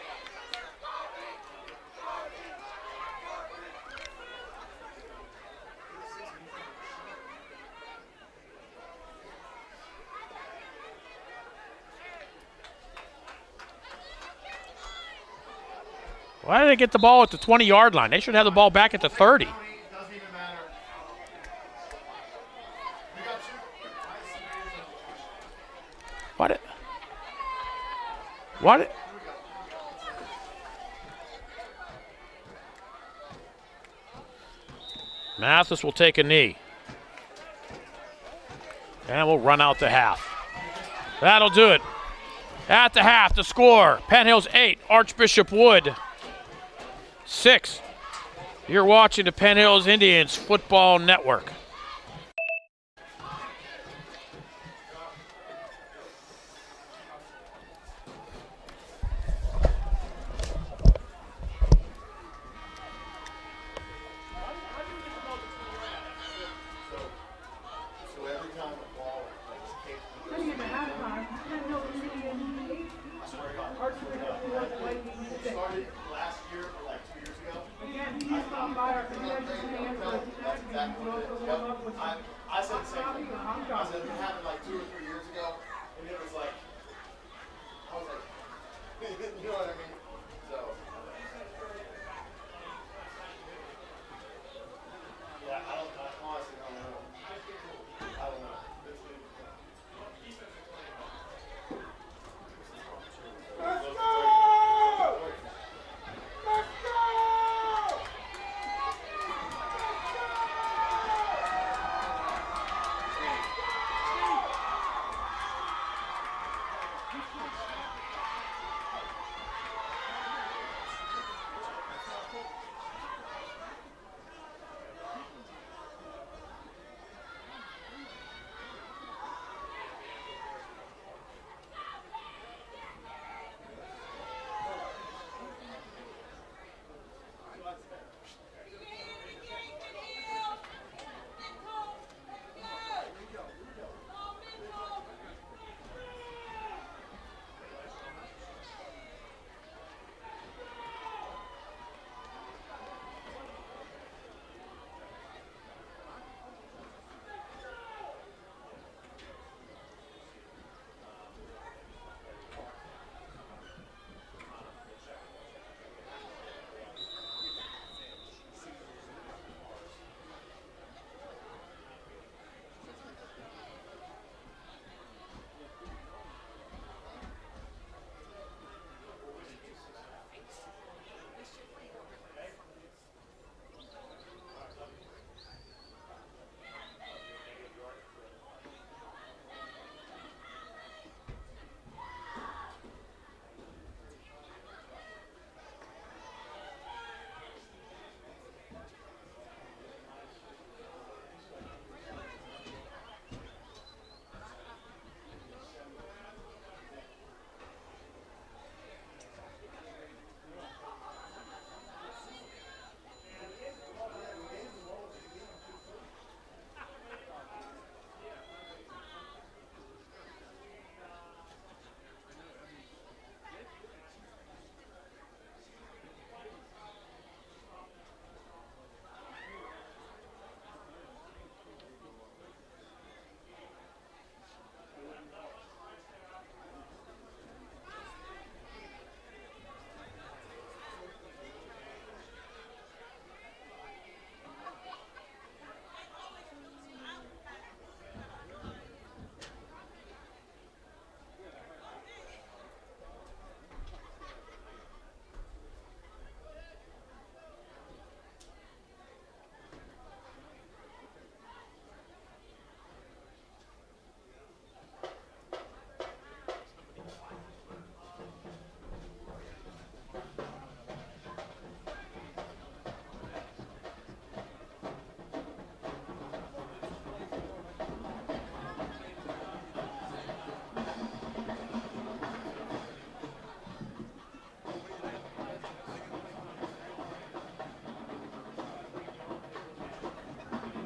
Why did they get the ball at the 20-yard line? They should have the ball back at the 30. Doesn't even matter. We got you. What? Mathis will take a knee. And we'll run out the half. That'll do it. At the half, the score, Penn Hills 8, Archbishop Wood 6. You're watching the Penn Hills Indians Football Network. I said the same thing. I said it happened like 2 or 3 years ago, and it was like, I was like, you know what I mean? So, yeah, I honestly don't know. I don't know. Let's go! Let's go!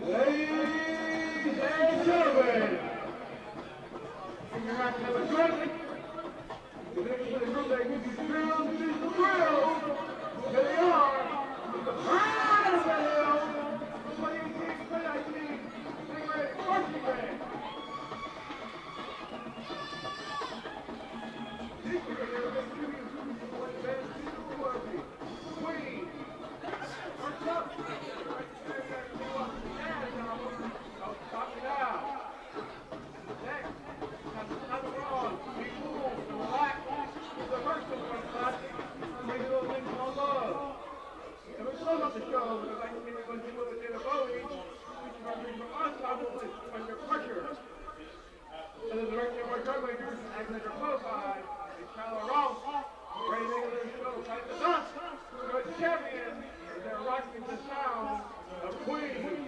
Ladies and gentlemen, you're not to have a drink. The next to the group that gives you thrills, the thrills. Here they are. The pride of the hill. What do you think? What I think? Big red, marching band. This year, they're going to give you what the band is worthy. Queen. First up. Stop it now. Next, have the wrong. Be cool. Relax. The first one class. Make a little thing called love. And we're close up the show because I can give you one thing with a Bowie, which is our from us, obviously, under pressure. And then the director of our drum makers, Alexander Profile, and Tyler Ross, ready to make a little show like the dust. We're the champion, and they're rocking the sound of Queen.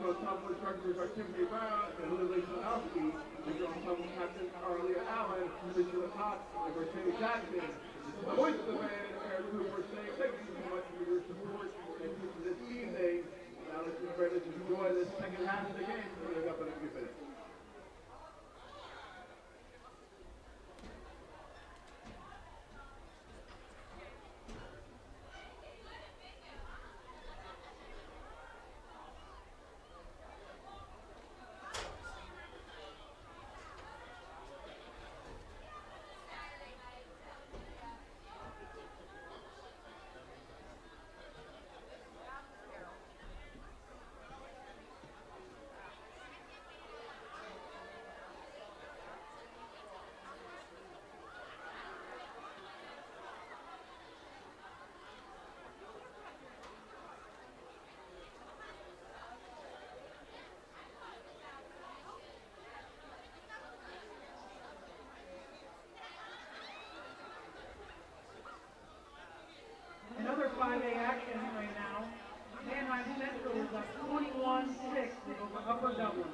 on top of instructors are Timothy Brown and Lily Sanowski. These are on top of Captain Arlia Allen, Michelle Potts, and Mercedes Jackson. The voice of the band, Eric Cooper, saying thank you so much for your support and this evening. Now let's just ready to enjoy the second half of the game coming up in a few minutes. Another 5A action right now. Manheim Central is up 21-6 over Upper Dublin.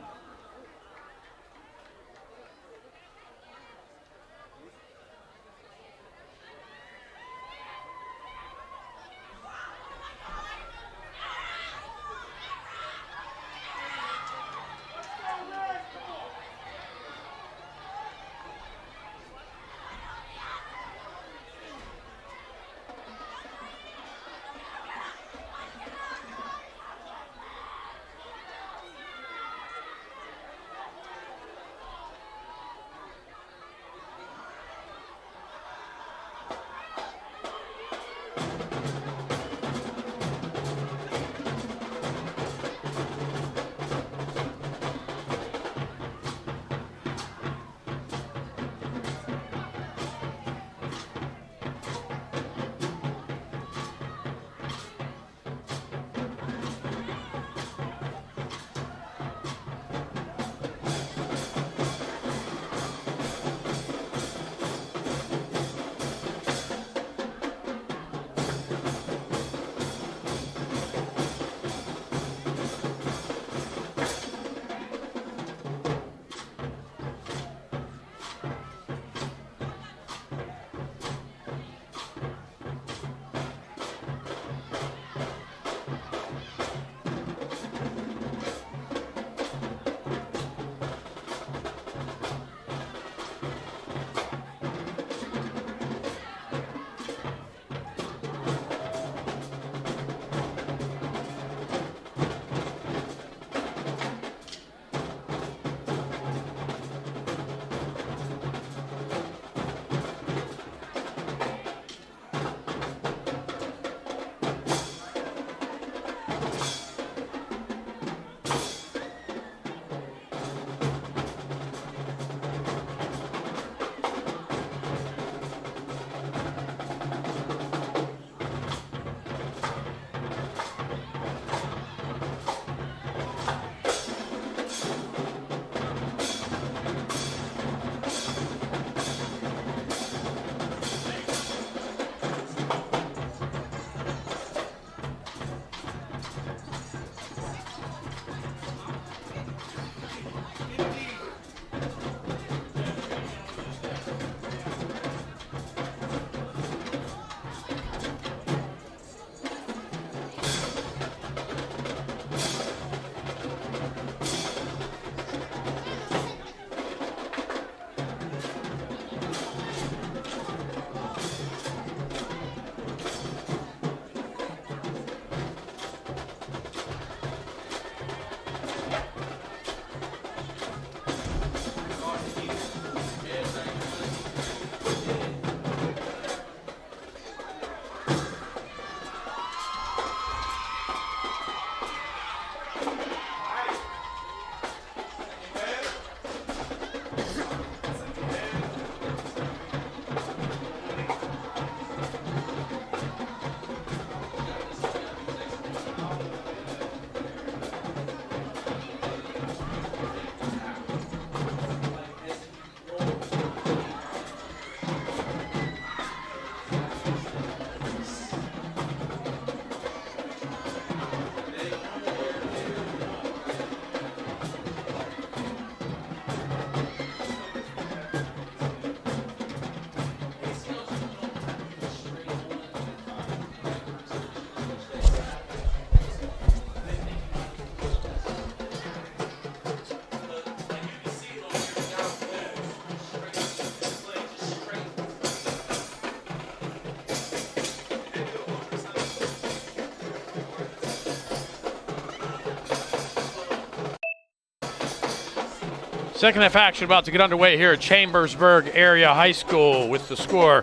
Second half action about to get underway here at Chambersburg Area High School with the score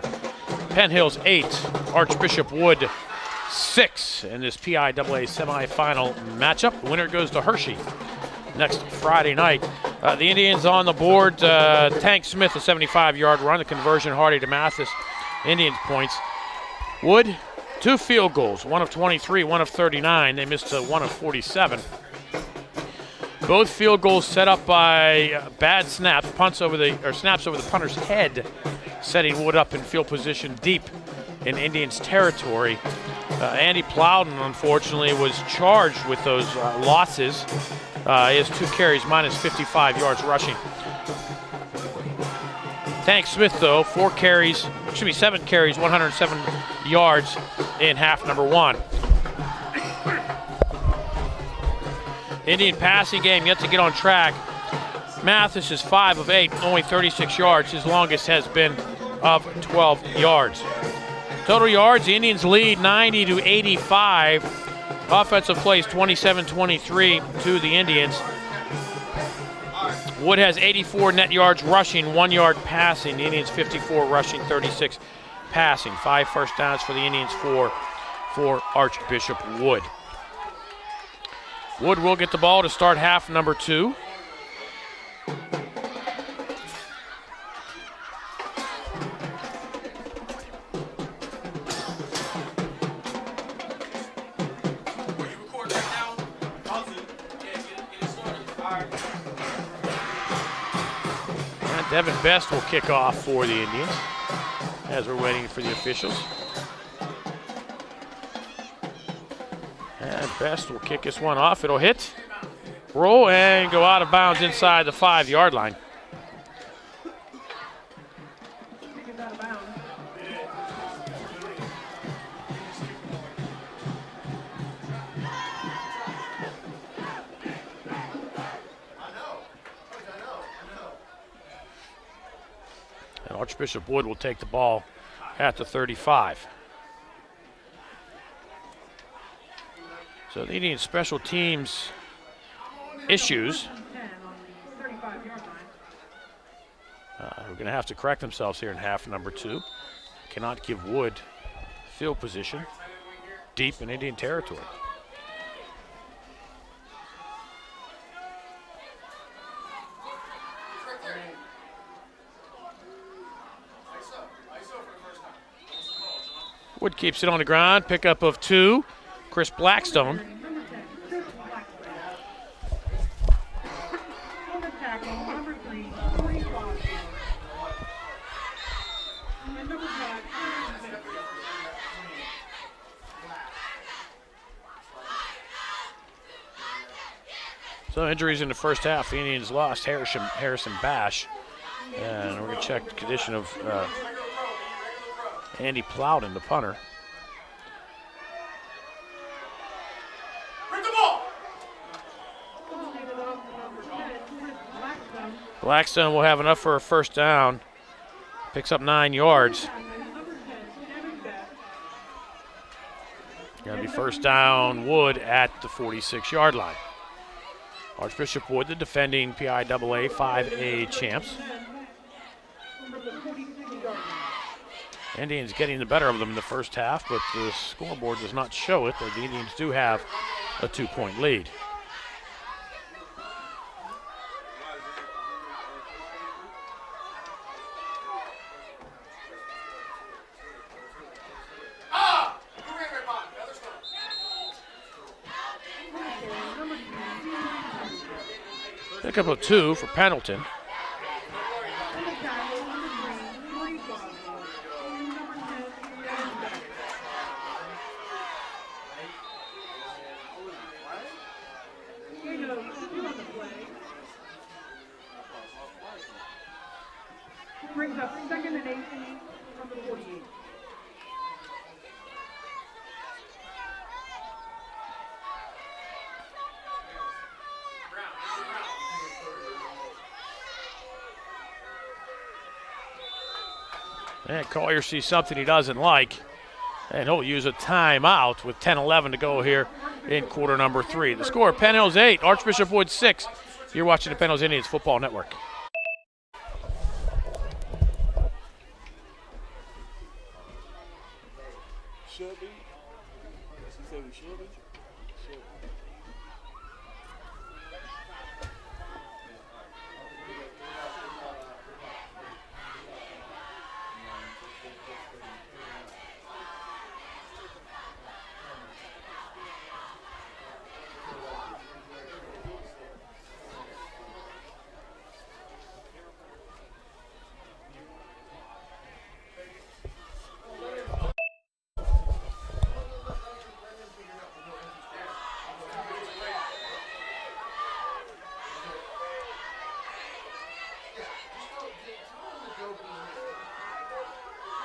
Penn Hills 8, Archbishop Wood 6 in this PIAA semifinal matchup. The winner goes to Hershey next Friday night. The Indians on the board, Tank Smith, a 75-yard run, the conversion Hardy to Mathis, Indians points. Wood, 2 field goals, one of 23, one of 39. They missed one of 47. Both field goals set up by bad snaps, snaps over the punter's head, setting Wood up in field position deep in Indians territory. Andy Plowden, unfortunately, was charged with those losses. He has 2 carries, minus 55 yards rushing. Tank Smith, though, 7 carries, 107 yards in half number 1. Indian passing game yet to get on track. Mathis is 5 of 8, only 36 yards. His longest has been of 12 yards. Total yards, the Indians lead 90-85. Offensive plays 27-23 to the Indians. Wood has 84 net yards rushing, 1 yard passing. The Indians 54 rushing, 36 passing. 5 first downs for the Indians, 4 for Archbishop Wood. Wood will get the ball to start half number 2. Devin Best will kick off for the Indians as we're waiting for the officials. And Best will kick this one off. It'll hit, roll, and go out of bounds inside the 5-yard line. And Archbishop Wood will take the ball at the 35. So the Indian special teams issues are going to have to correct themselves here in half number 2. Cannot give Wood field position deep in Indian territory. Wood keeps it on the ground, pickup of 2. Chris Blackstone. So injuries in the first half. The Indians lost Harrison Bash. And we're going to check the condition of Andy Plowden, the punter. Blackstone will have enough for a first down. Picks up 9 yards. Going to be first down, Wood at the 46-yard line. Archbishop Wood, the defending PIAA 5A champs. Indians getting the better of them in the first half, but the scoreboard does not show it. The Indians do have a 2-point lead. Pickup of 2 for Pendleton. Brings up 2nd and 8 from the 48. And Collier sees something he doesn't like, and he'll use a timeout with 10-11 to go here in quarter number 3. The score, Penn Hills 8, Archbishop Wood 6. You're watching the Penn Hills Indians Football Network.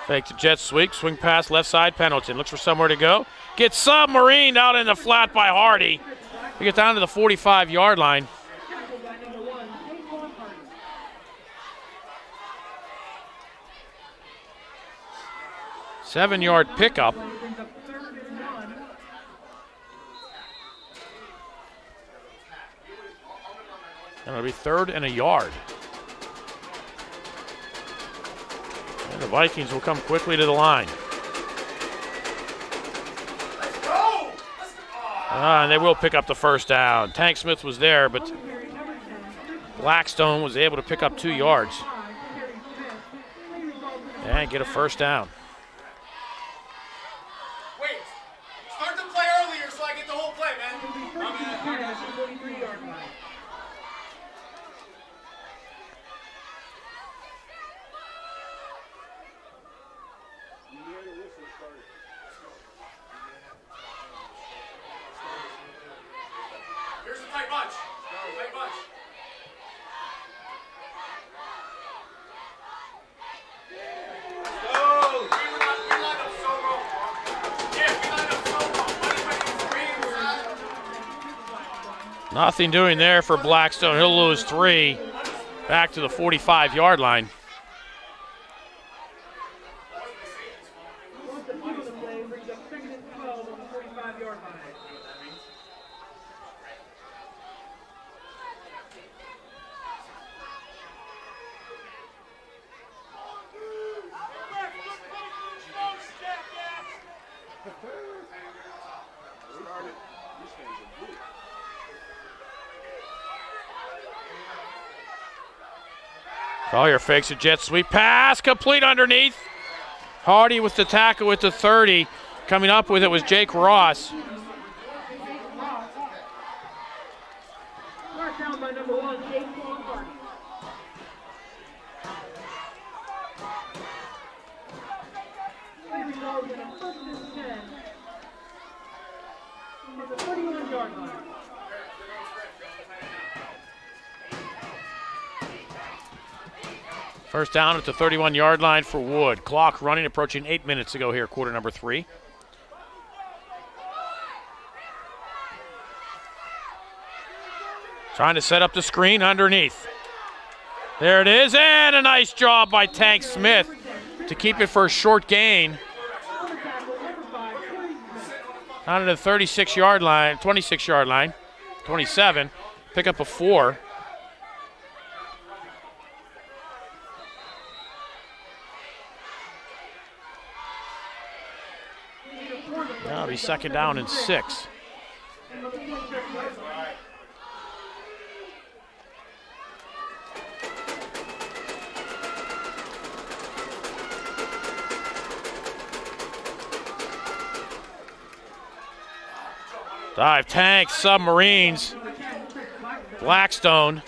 Fake the jet sweep, swing pass left side, Pendleton. Looks for somewhere to go. Gets submarined out in the flat by Hardy. He gets down to the 45-yard line. 7-yard pickup. And it'll be 3rd and a yard. And the Vikings will come quickly to the line. And they will pick up the first down. Tank Smith was there, but Blackstone was able to pick up 2 yards. And get a first down. Wait, start the play earlier so I get the whole play, man. Here's the tight bunch. Tight bunch. Nothing doing there for Blackstone. He'll lose 3. Back to the 45-yard line. Collier fakes a jet sweep pass, complete underneath. Hardy with the tackle with the 30. Coming up with it was Jake Ross. Mark down by number 1, Jake Hardy. Results in a 1st and 10 at the 31-yard line. First down at the 31-yard line for Wood. Clock running, approaching 8 minutes to go here, quarter number 3. Trying to set up the screen underneath. There it is, and a nice job by Tank Smith to keep it for a short gain. Down to the 36-yard line, 26-yard line, 27. Pick up a 4. That'll be 2nd down and 6. Dive tank, submarines. Blackstone.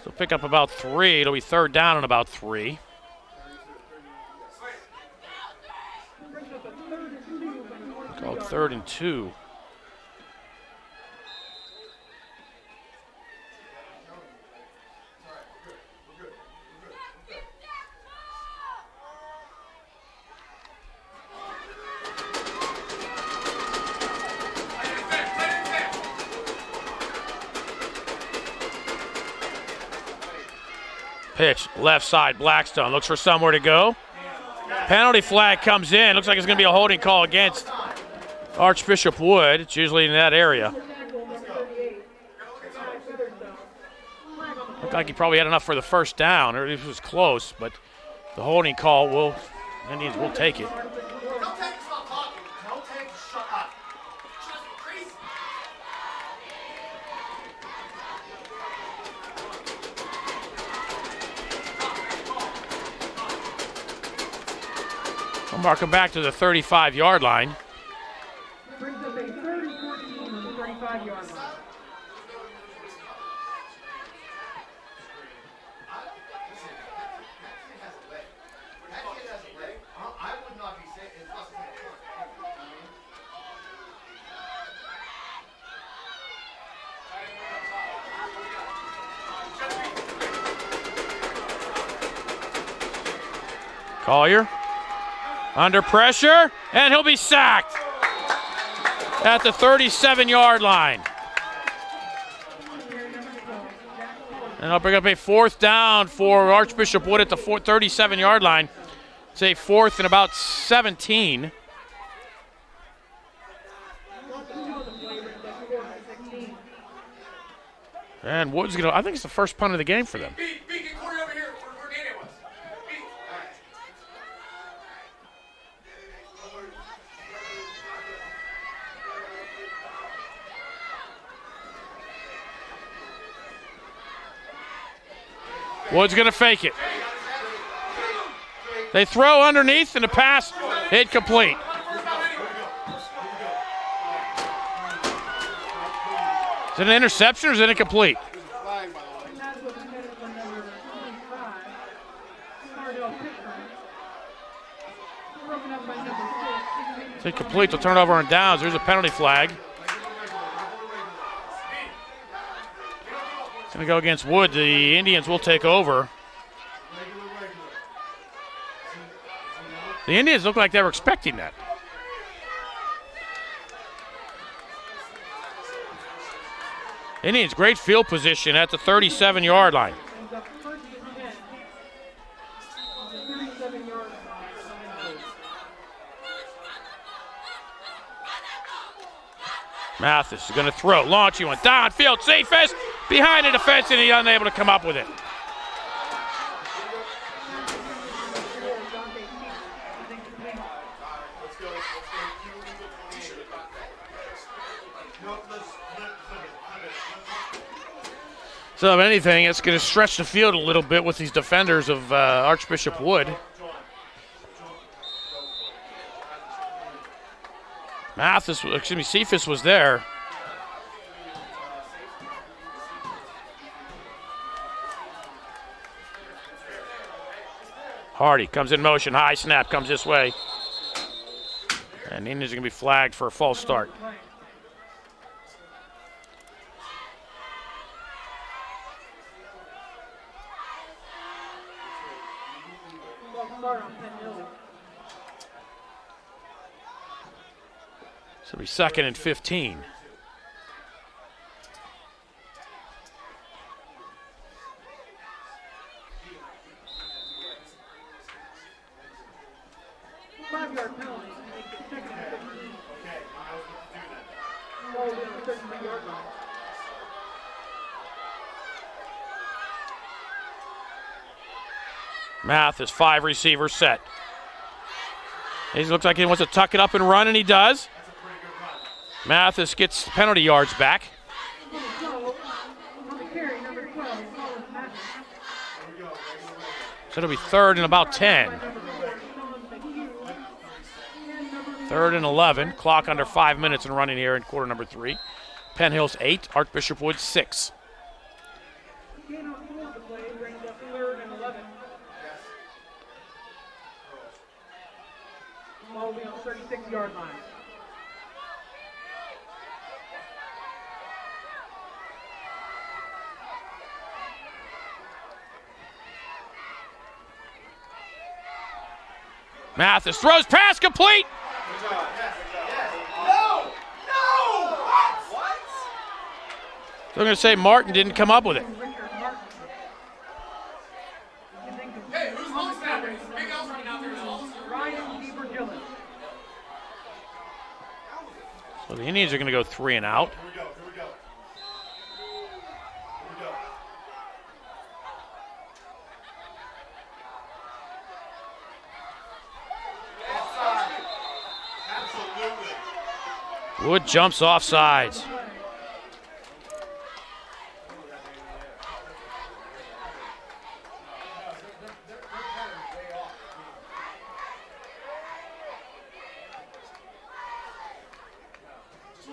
So pick up about 3. It'll be 3rd down and about 3. Called 3rd and 2. Pitch, left side, Blackstone looks for somewhere to go. Penalty flag comes in. Looks like it's going to be a holding call against Archbishop Wood. It's usually in that area. Looked like he probably had enough for the first down, or it was close, but the holding call Indians will take it. We'll mark him back to the 35-yard line. Brings up a 3rd and 14 on the 35-yard line. Collier under pressure, and he'll be sacked at the 37-yard line. And I'll bring up a 4th down for Archbishop Wood at the 37-yard line. It's a 4th and about 17. And Wood's going to, I think it's the first punt of the game for them. Beat, get corner over here where Danny was. Beat. Wood's going to fake it. They throw underneath, and the pass incomplete. Is it an interception or is it incomplete? It's incomplete. They'll turn it over on downs. There's a penalty flag. It's going to go against Wood. The Indians will take over. The Indians look like they were expecting that. Indians great field position at the 37-yard line. Mathis is going to throw. Launch, you went downfield. Cephas behind the defense, and he's unable to come up with it. So if anything, it's going to stretch the field a little bit with these defenders of Archbishop Wood. Cephas was there. Hardy comes in motion, high snap comes this way. And the Indians are going to be flagged for a false start. So it'll be 2nd and 15. Mathis, 5 receivers set. He looks like he wants to tuck it up and run, and he does. Mathis gets penalty yards back. So it'll be 3rd and about 10. 3rd and 11. Clock under 5 minutes and running here in quarter number 3. Penn Hills 8, Archbishop Wood 6. Ball will be on the 36-yard line. Mathis throws, pass complete. So I'm going to say Martin didn't come up with it. Hey, who's long snapper? Big L's running out there as well. So the Indians are going to go 3 and out. Here we go. Absolutely. Wood jumps off sides.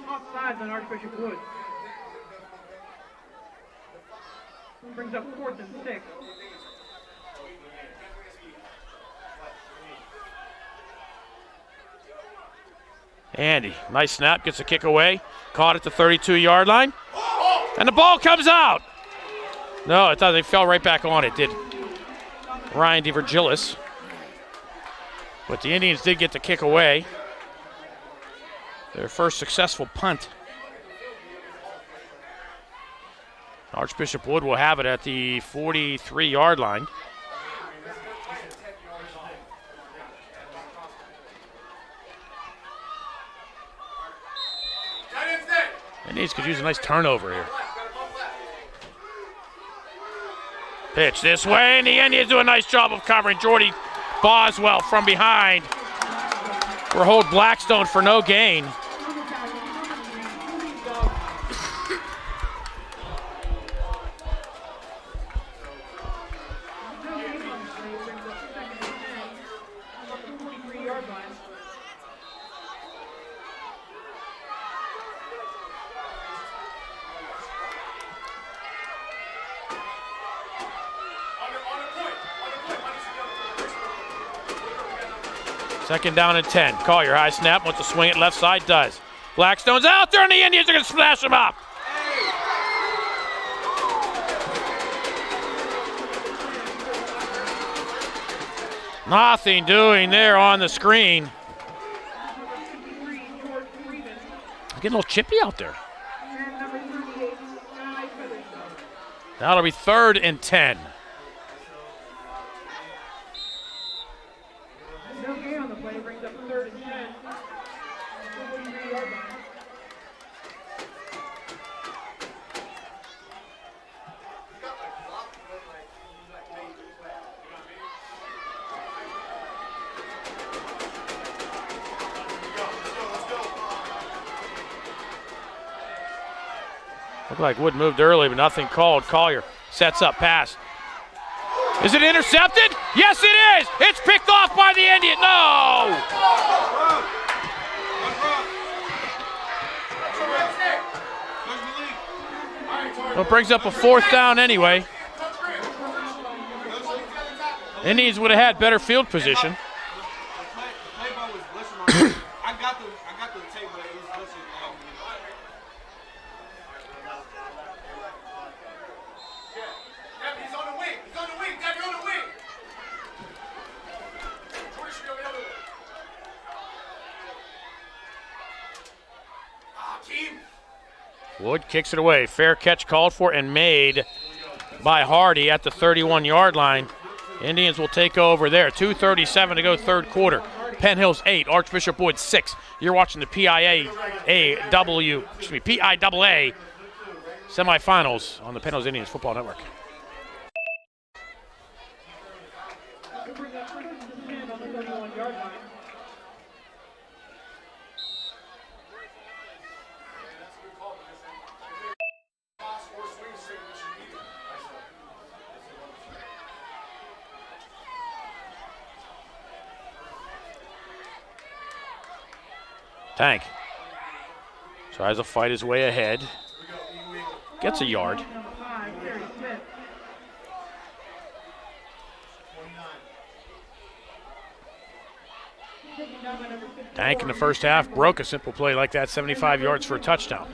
Offsides on Archbishop Wood. Brings up 4th and 6. Andy, nice snap, gets a kick away. Caught at the 32-yard line. And the ball comes out. No, I thought they fell right back on it, did Ryan DeVirgilis. But the Indians did get the kick away. Their first successful punt. Archbishop Wood will have it at the 43-yard line. Indians could use a nice turnover here. Pitch this way, and the Indians do a nice job of covering. Jordy Boswell from behind. We'll hold Blackstone for no gain. Second down and 10. Collier, high snap, wants to swing it left side, does. Blackstone's out there, and the Indians are going to smash him up. Nothing doing there on the screen. It's getting a little chippy out there. That'll be 3rd and 10. Looked like Wood moved early, but nothing called. Collier sets up pass. Is it intercepted? Yes, it is. It's picked off by the Indian. No! Well, it brings up a 4th down anyway. Indians would have had better field position. Wood kicks it away. Fair catch called for and made by Hardy at the 31-yard line. Indians will take over there. 2:37 to go, 3rd quarter. Penn Hills 8, Archbishop Wood 6. You're watching the PIAA semifinals on the Penn Hills Indians Football Network. Tank tries to fight his way ahead. Gets a yard. Tank in the first half broke a simple play like that, 75 yards for a touchdown.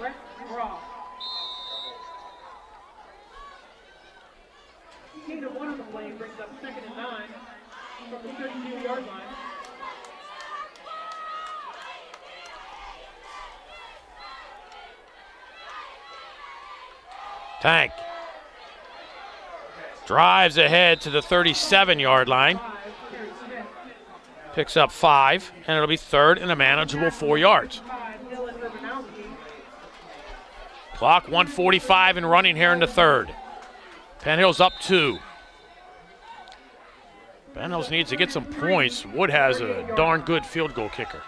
Tank drives ahead to the 37-yard line. Picks up 5, and it'll be 3rd and a manageable 4 yards. Clock 1:45 and running here in the 3rd. Penn Hills up 2. Penn Hills needs to get some points. Wood has a darn good field goal kicker.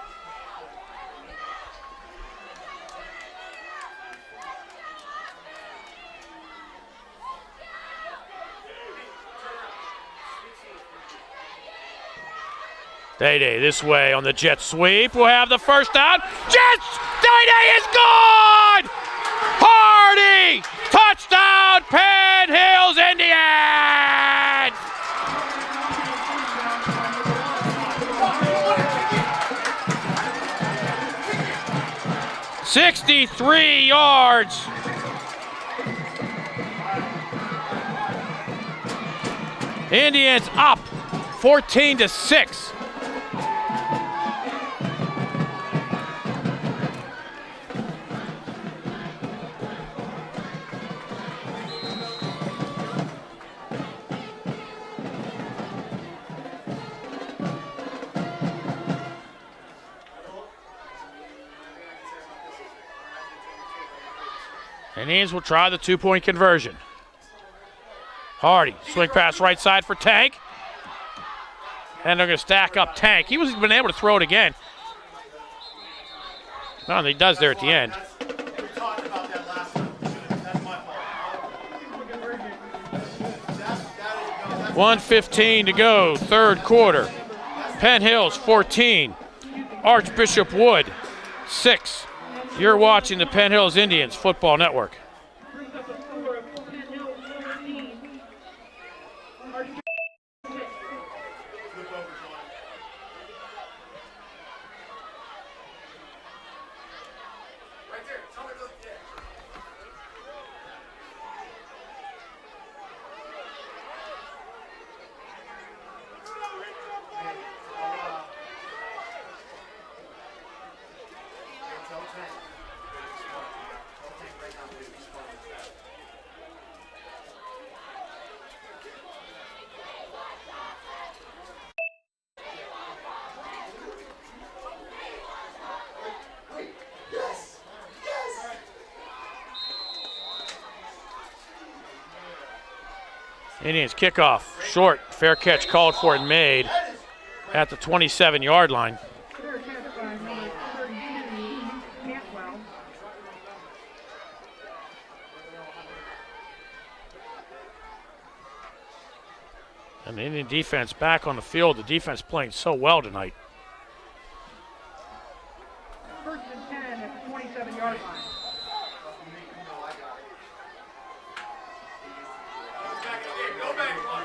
Day-Day this way on the jet sweep. We'll have the first down. Jets! Day-Day is gone! Hardy! Touchdown, Penn Hills Indians! 63 yards. Indians up 14-6. Indians will try the 2-point conversion. Hardy, swing pass right side for Tank. And they're going to stack up Tank. He wasn't been able to throw it again. No, he does there at the end. We talked about that last time. That's my fault. 1:15 to go, third quarter. Penn Hills 14, Archbishop Wood 6. You're watching the Penn Hills Indians Football Network. Brings up a score of Penn Hills 14. Right there. Tell me it doesn't get. Indians kickoff, short, fair catch called for and made at the 27-yard line. Fair catch by number 32, Cantwell. And the Indian defense back on the field. The defense playing so well tonight. First and 10 at the 27-yard line. Go back, come on,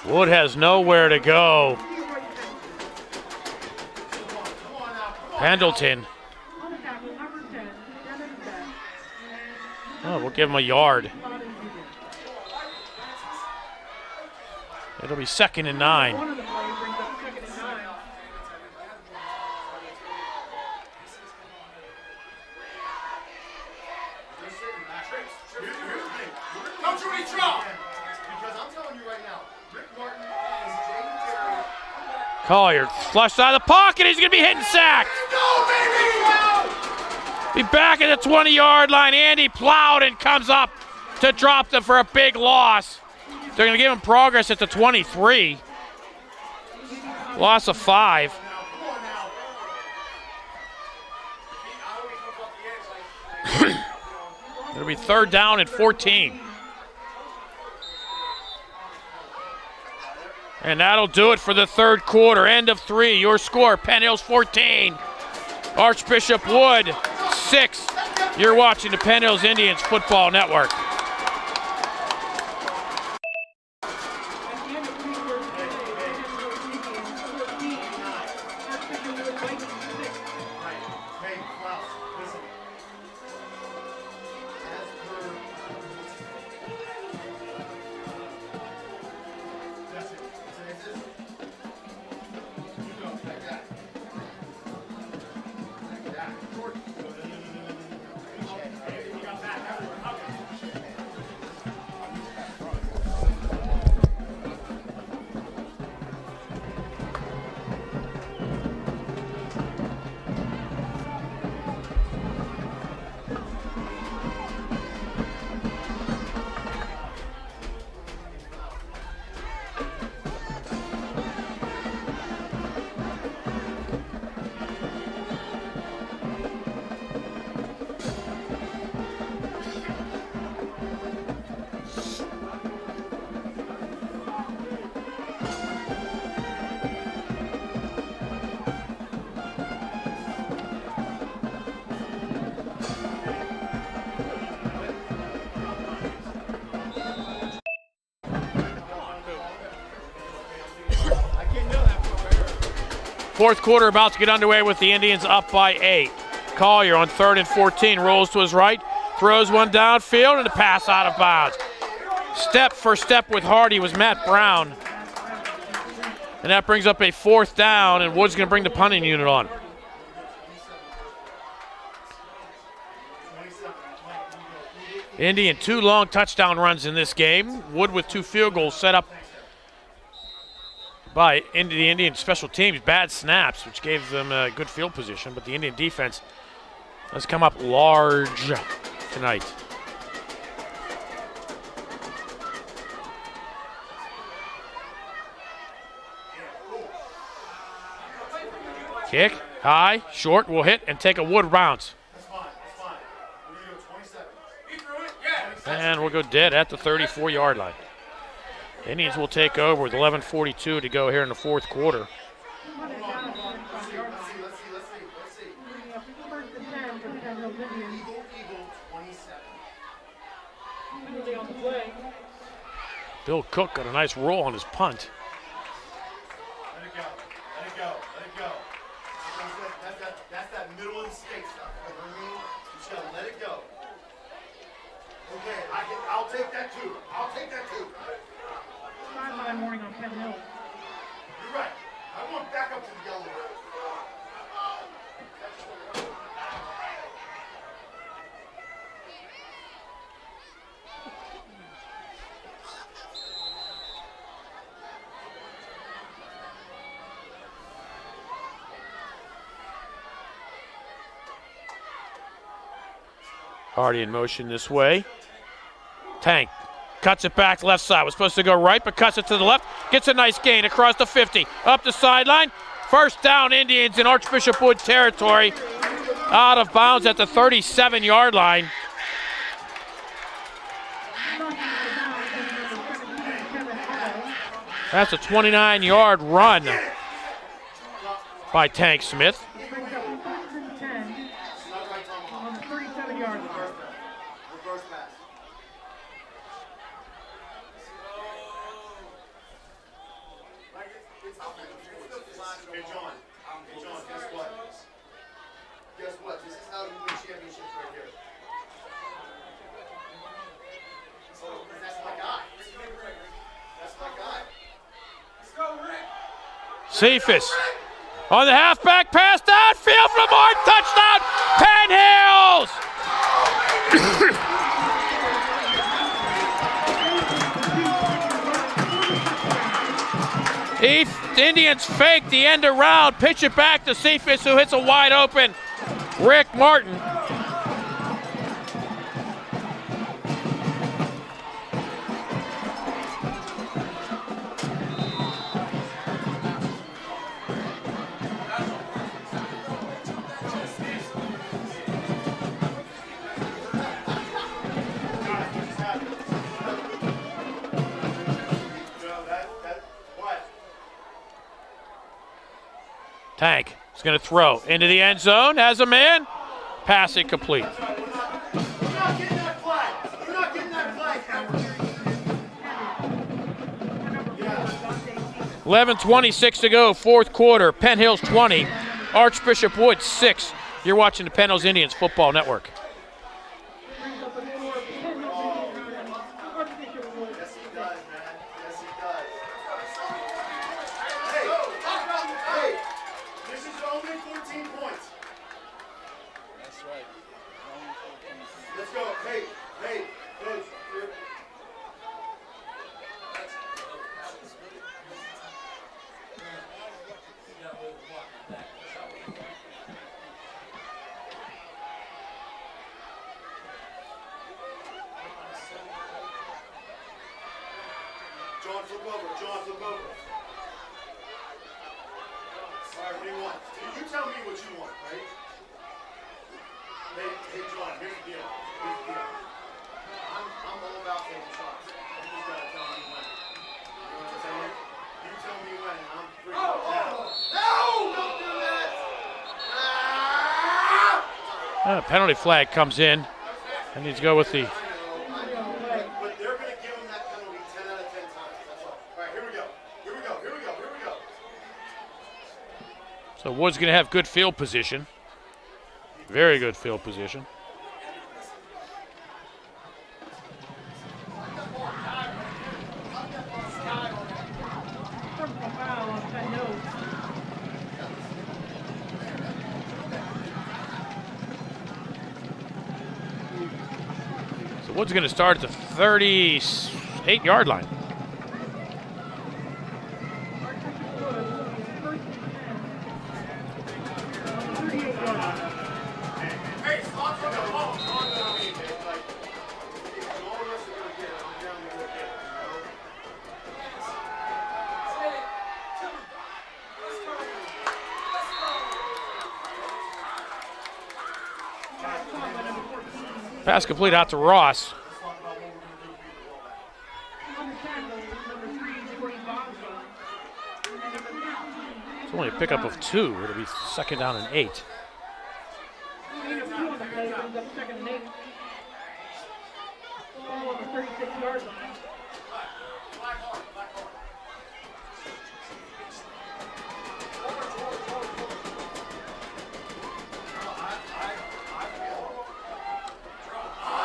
man. Wood has nowhere to go. Pendleton. On the tackle, number 10, Devin Beck. Oh, we'll give him a yard. It'll be 2nd and 9. One of the plays brings up 2nd and 9. Don't you retry. Because I'm telling you right now, Rick Martin and Jaden Terry. Collier flushed out of the pocket. He's going to be hit and sacked. Go, baby! Be back at the 20-yard line. Andy Plowden comes up to drop them for a big loss. They're going to give him progress at the 23. Loss of 5. It'll be 3rd down and 14. And that'll do it for the third quarter. End of 3. Your score, Penn Hills 14. Archbishop Wood 6. You're watching the Penn Hills Indians Football Network. Hey, Klaus, listen. As per... That's it. That's it. You go, like that. Like that. Jordan. Hey, you got that. Fourth quarter about to get underway with the Indians up by 8. Collier on 3rd and 14 rolls to his right, throws one downfield and a pass out of bounds. Step for step with Hardy was Matt Brown. And that brings up a 4th down, and Wood's going to bring the punting unit on. Indian 2 long touchdown runs in this game. Wood with 2 field goals set up by the Indian special teams. Bad snaps, which gave them a good field position, but the Indian defense has come up large tonight. Kick, high, short, will hit and take a Wood bounce. That's fine. We're going to go 27. He threw it? Yeah. And we'll go dead at the 34-yard line. Indians will take over with 11:42 to go here in the fourth quarter. Let's see. Eagle 27. Bill Cook got a nice roll on his punt. Let it go. That's that middle of the state stuff. You know what I mean? You just gotta let it go. Okay, I'll take that too. Sideline warning on Penn Hill. You're right. I want back up to the yellow line. Hardy in motion this way. Tank cuts it back left side. Was supposed to go right, but cuts it to the left. Gets a nice gain across the 50. Up the sideline. First down, Indians in Archbishop Wood territory. Out of bounds at the 37-yard line. That's a 29-yard run by Tank Smith. On the 37-yard line. Reverse pass. Hey, John, guess what? This is how you win championships right here. That's my guy. Let's go, Rick. Cephas on the halfback pass downfield from Martin. Touchdown, Penn Hills! Indians fake the end around, pitch it back to Cephas, who hits a wide open Rick Martin. Tank is going to throw into the end zone, has a man, pass incomplete. We're not getting that flag. We're not getting that flag, Howard. 11:26 to go, fourth quarter. Penn Hills 20, Archbishop Wood 6. You're watching the Penn Hills Indians Football Network. Yes, he does, man. Yes, he does. Hey, this is only 14 points. That's right. Let's go. Hey, coach. John, flip over. All right, what do you want? You tell me what you want, right? Hey, John, here's the deal. I'm all about taking shots. You just gotta tell me when. You know what I'm saying? You tell me when, and I'm free to go now. No! Don't do that! Penalty flag comes in. And needs to go with the But they're going to give him that penalty 10 out of 10 times. That's all. All right, here we go. So Wood's going to have good field position. Very good field position. Foul on Penn Hills. So Wood's going to start at the 38-yard line. Pass complete out to Ross. It's only a pickup of 2. It'll be 2nd down and 8.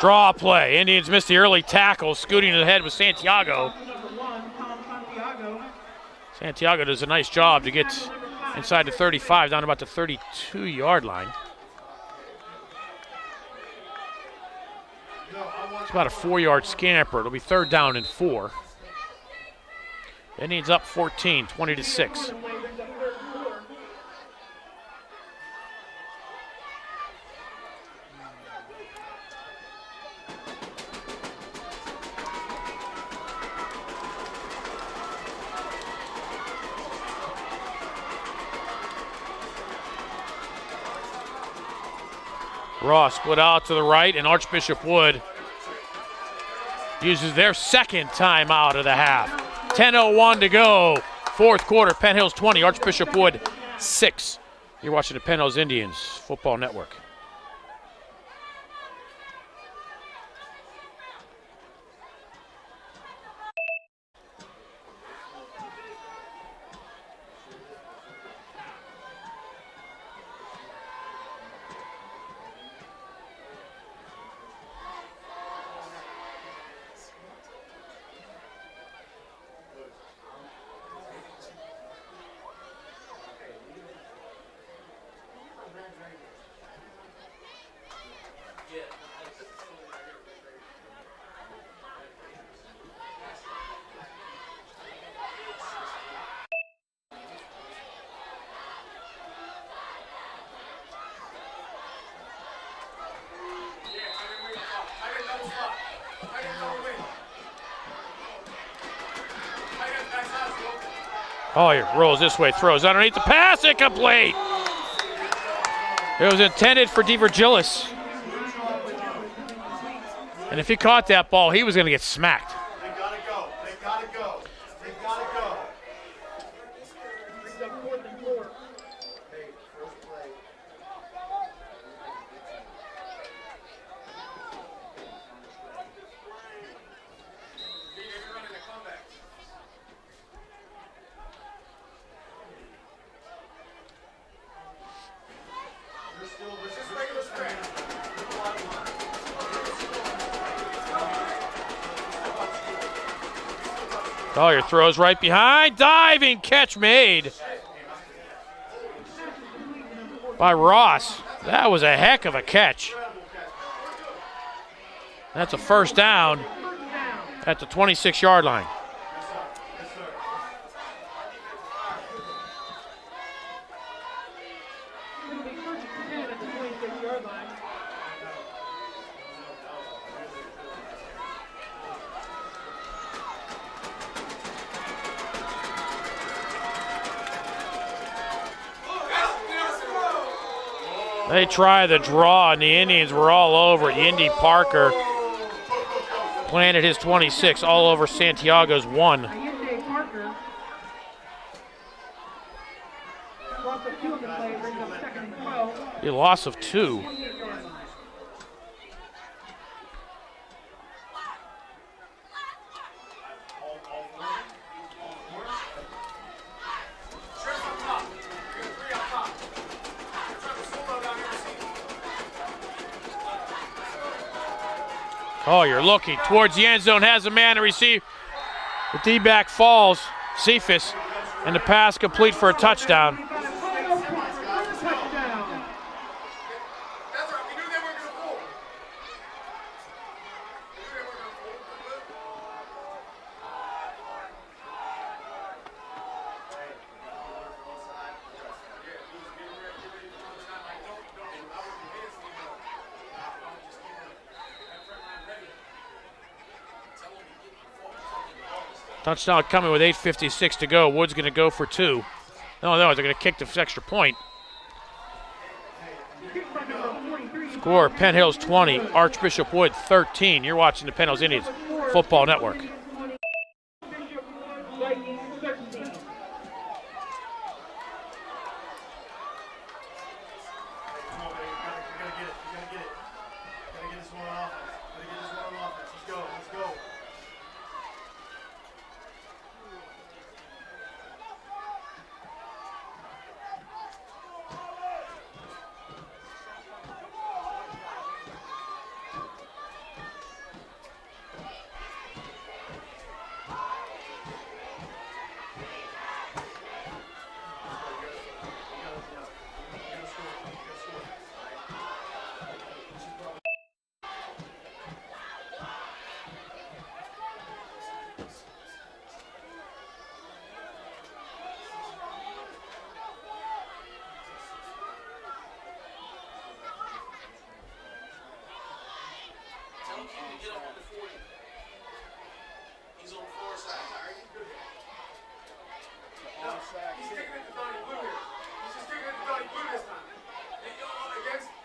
Draw play. Indians missed the early tackle. Scooting to the head with Santiago. Santiago does a nice job to get inside the 35, down about the 32-yard line. It's about a 4-yard scamper. It'll be 3rd down and 4. Indians up 14, 20-6. Ross split out to the right, and Archbishop Wood uses their 2nd timeout of the half. 10:01 to go. 4th quarter, Penn Hills 20, Archbishop Wood 6. You're watching the Penn Hills Indians Football Network. Collier rolls this way, throws underneath the pass, incomplete. It was intended for DeVirgilis. And if he caught that ball, he was going to get smacked. They gotta go. They gotta go. They gotta go. Collier throws right behind. Diving catch made by Ross. That was a heck of a catch. That's a 1st down at the 26-yard line. They try the draw, and the Indians were all over it. Indy Parker planted his 26 all over Santiago's 1. A loss of 2. Collier looking towards the end zone, has a man to receive. The D-back falls, Cephas, and the pass complete for a touchdown. Touchdown coming with 8:56 to go. Wood's going to go for 2. No, they're going to kick the extra point. Score, Penn Hills 20, Archbishop Wood 13. You're watching the Penn Hills Indians Football Network.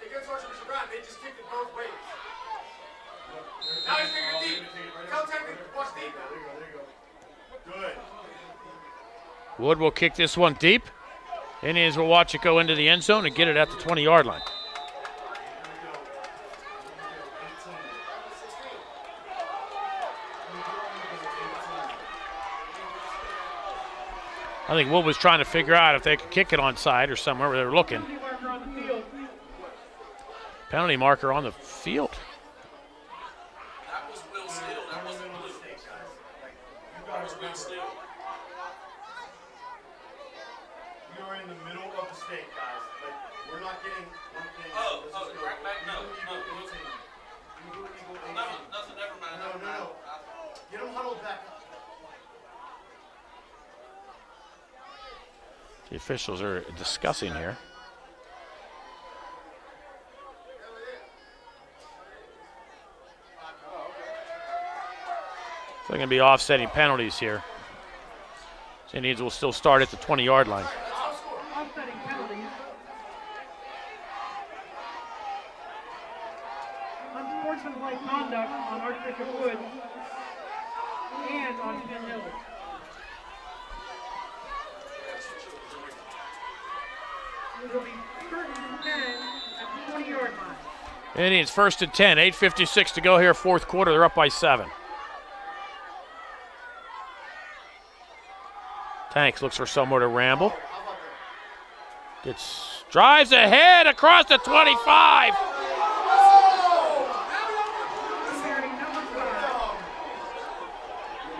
Against Archbishop Brown, they just kicked it both ways. Now he's taking it deep. Tell Tech to watch deep now. There you go. Good. Wood will kick this one deep. Indians will watch it go into the end zone and get it at the 20-yard line. I think Wood was trying to figure out if they could kick it onside or somewhere where they were looking. Penalty marker on the field. That was Will Steele. That wasn't Blue. That was Will Steele. We are in the middle of the state, guys. Like, we're not getting one thing. Right back? No. Nothing, never mind. No. Get them huddled back up. The officials are discussing here. So they're going to be offsetting penalties here. The Indians will still start at the 20-yard line. Offsetting penalties. Unsportsmanlike conduct on Archbishop Wood and on Penn Hills. It will be first and 10 at the 20-yard line. Indians first and 10, 8:56 to go here, fourth quarter. They're up by 7. Tanks looks for somewhere to ramble. Drives ahead across the 25.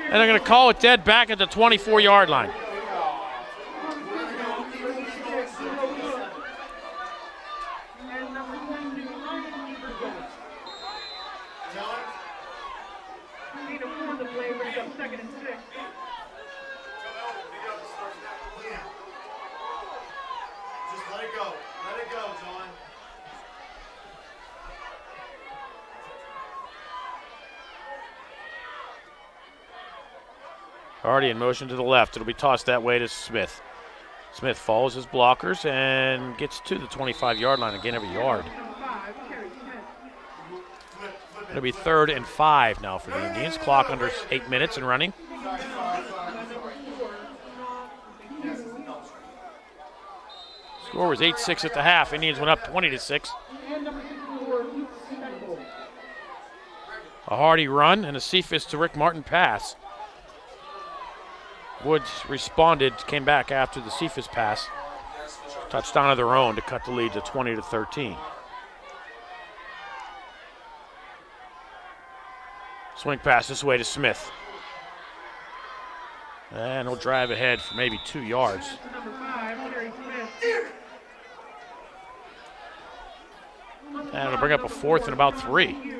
And they're going to call it dead back at the 24-yard line. Already in motion to the left. It'll be tossed that way to Smith. Smith follows his blockers and gets to the 25-yard line again every yard. It'll be 3rd and 5 now for the Indians. Clock under 8 minutes and running. Score was 8-6 at the half. Indians went up 20-6. A Hardy run and a Cephas to Rick Martin pass. Woods responded, came back after the Cephas pass. Touchdown of their own to cut the lead to 20-13. Swing pass this way to Smith. And he'll drive ahead for maybe 2 yards. And it'll bring up a 4th and about 3.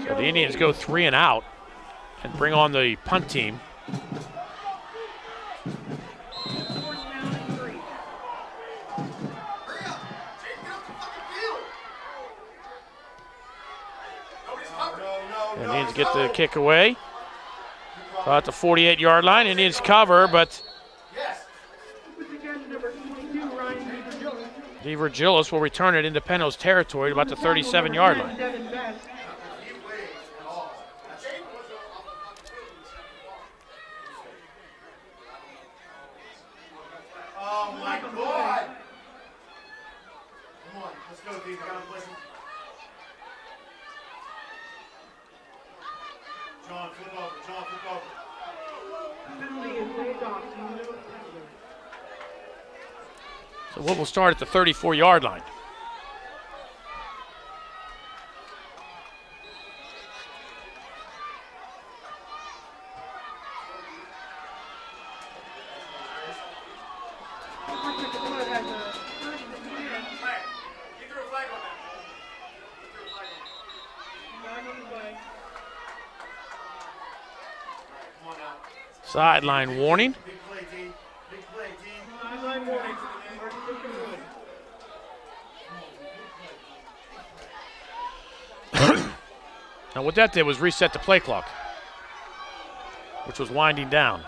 So the Indians go 3 and out and bring on the punt team. And the Indians get the kick away. So at the 48-yard line, Indians cover, but Once again, number 22, Ryan DeVirgilis will return it into Penno's territory at about the 37-yard line. Devin Best. Oh my God! Come on, let's go, Dean. I gotta play some. John, flip over. John, flip over. Penalty is waived off. So what will start at the 34-yard line. Sideline warning. Big play, Dean. Big play, Dean. Sideline warning. Archbishop Wood. Now what that did was reset the play clock, which was winding down.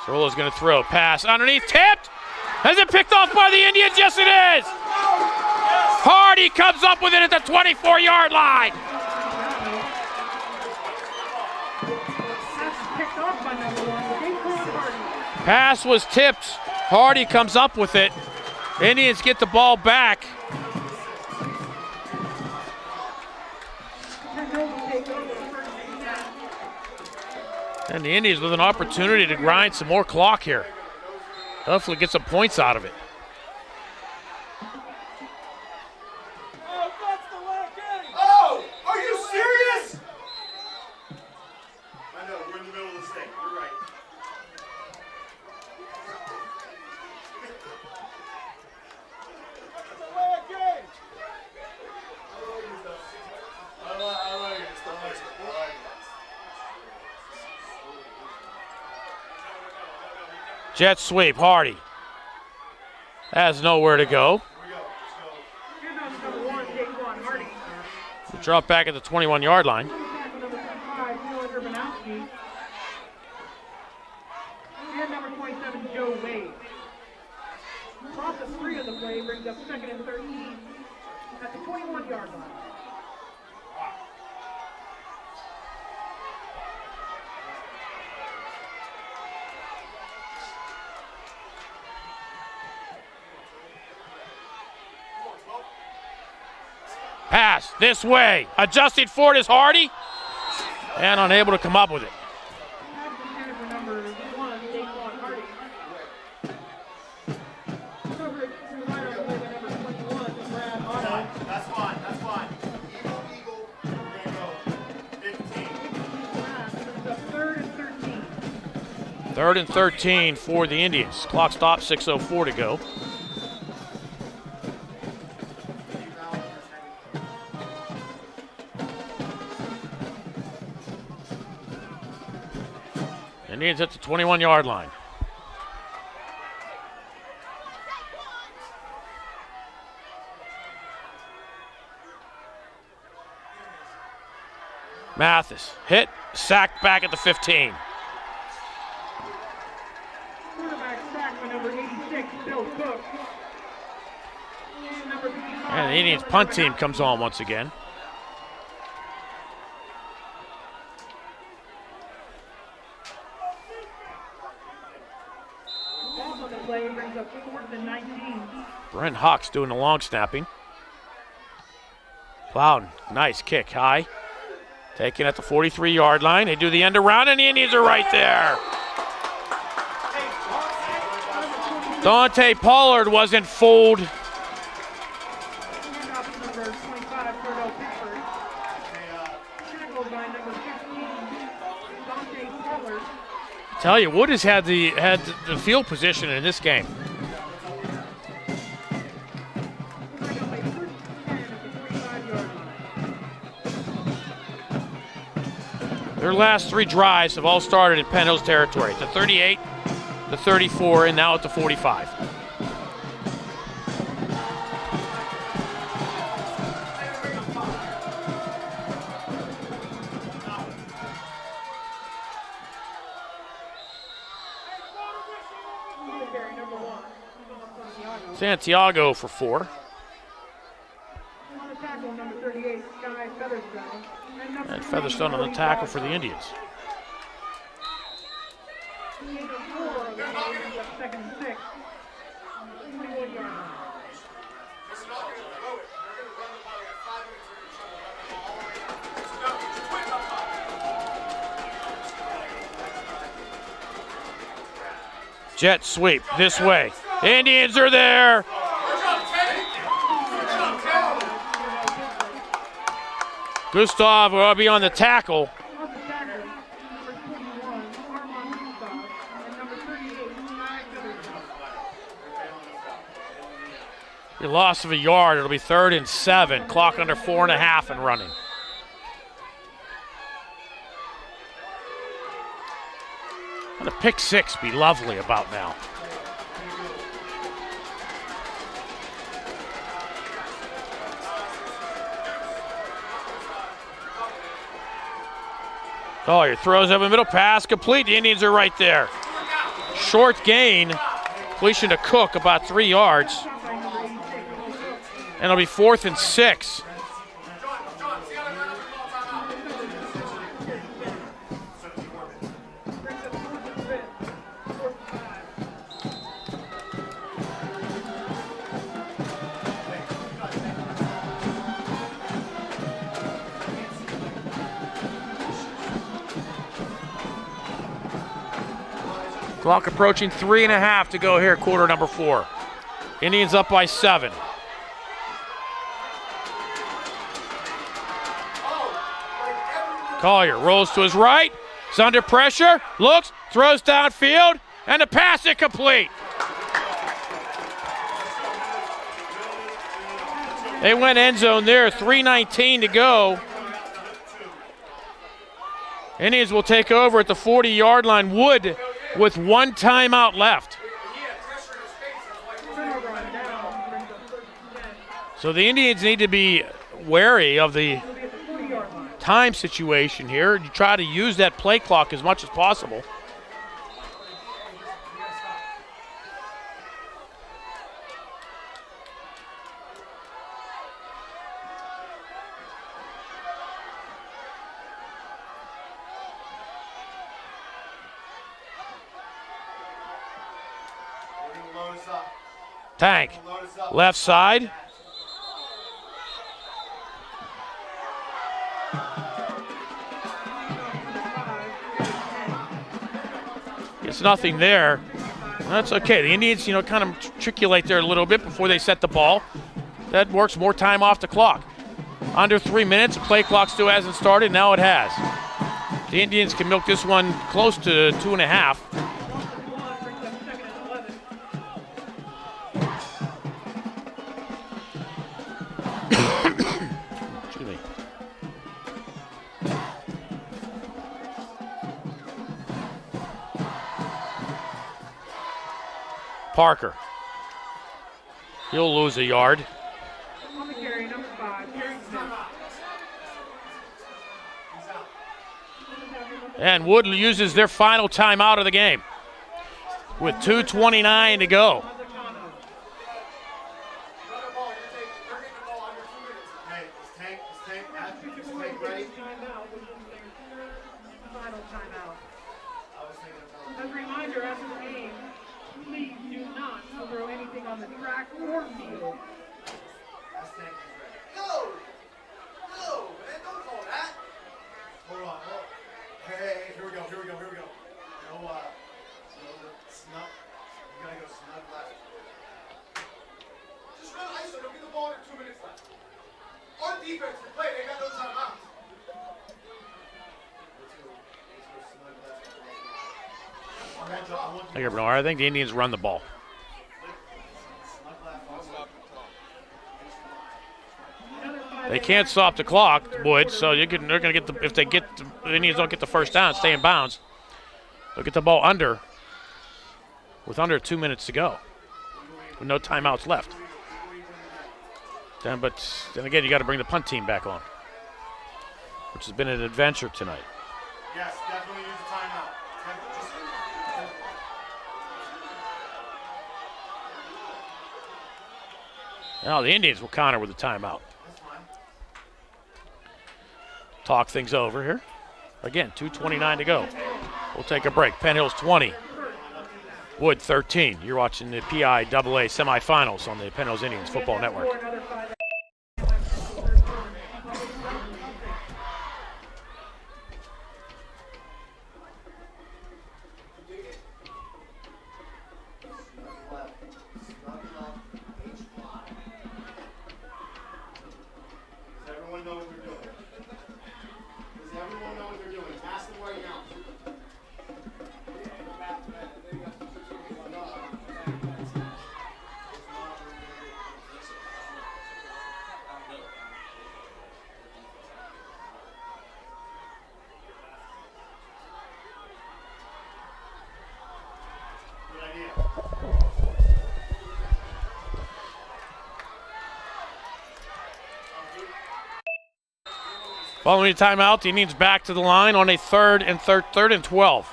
Cerullo's going to throw. Pass underneath. Tipped. Has it picked off by the Indians? Yes, it is. Hardy comes up with it at the 24-yard line. That's picked off by number 1. They call Hardy. Pass was tipped. Hardy comes up with it. Indians get the ball back. And the Indians with an opportunity to grind some more clock here. Hopefully get some points out of it. Oh, are you serious? I know, we're in the middle of this thing. You're right. I like it. Jet sweep, Hardy. Has nowhere to go. Handoff number 1, Daquan Hardy. Drop back at the 21-yard line. Tackle number 25, Dylan Urbanowski. And number 27, Joe Wade. Process 3 of the play brings up 2nd and 13 at the 21-yard line. Pass this way. Adjusting for it is Hardy. And unable to come up with it. Pass intended for number 1, Daquan Hardy. Coverage to the right on the play by number 21, Brad Otto. That's fine. That's fine. Eagle. We're going to go 15. Pass brings up 3rd and 13. 3rd and 13 for the Indians. Clock stops, 6:04 to go. Indians at the 21-yard line. Mathis hit, sacked back at the 15. Quarterback sacked by number 86, Bill Cook. And number 55, And the Indians punt team comes on once again. Ball on the play brings up 4th and 19. Brent Hawks doing the long snapping. Plowden, nice kick, high. Taken at the 43-yard line. They do the end around, and the Indians are right there. Dante Pollard wasn't fooled. Handoff to number 25, Cordell Pickford. Tackled by number 15, Dante Pollard. Tell you, Wood has had the field position in this game. Bring up a 1st and 10 at the 45-yard line. Their last 3 drives have all started in Penn Hills territory. At the 38, the 34, and now at the 45. Santiago for 4. On the tackle, number 38, Sky Featherstone. And Featherstone on the tackle for the Indians. Second and 6. 21 yards. Jet sweep this way. Indians are there. Gustav will be on the tackle. On the tackle, number 21, Armand Gustav, and number 38, Sky Featherstone. A loss of a yard. It'll be 3rd and 7. Clock under 4.5 and running. What a pick 6 be lovely about now. Collier throws up a middle pass, complete. The Indians are right there. Short gain. Completion to Cook, about 3 yards. And it'll be 4th and 6. Clock approaching 3.5 to go here, quarter number 4. Indians up by 7. Collier rolls to his right. He's under pressure. Looks, throws downfield, and the pass is complete. They went end zone there, 3:19 to go. Indians will take over at the 40-yard line. Wood with 1 timeout left. So the Indians need to be wary of the time situation here. You try to use that play clock as much as possible. Tank, left side. It's nothing there. That's okay. The Indians, kind of matriculate there a little bit before they set the ball. That works more time off the clock. Under 3 minutes, the play clock still hasn't started. Now it has. The Indians can milk this one close to 2.5. Parker. He'll lose a yard. On the carry, number 5, And Wood uses their final timeout of the game with 2:29 to go. As a reminder, after the game, please do not throw anything on the track or field. No, man, don't call that. Hold on. Hey, here we go. No, snug. You gotta go snug left. Just run ISO. Don't get the ball under 2 minutes left. On defense, we play. They got no timeouts. I think the Indians run the ball. They can't stop the clock, Wood. So they're going to get if the Indians don't get the first down, stay in bounds. They'll get the ball under with under 2 minutes to go, with no timeouts left. But then again, you got to bring the punt team back on, which has been an adventure tonight. Yes, definitely use the timeout. Now the Indians will counter with a timeout. That's fine. Talk things over here. Again, 2:29 to go. We'll take a break. Penn Hills 20, Wood 13. You're watching the PI AA semifinals on the Penn Hills Indians Football Network. Following a timeout, the Indians back to the line on a third and 12.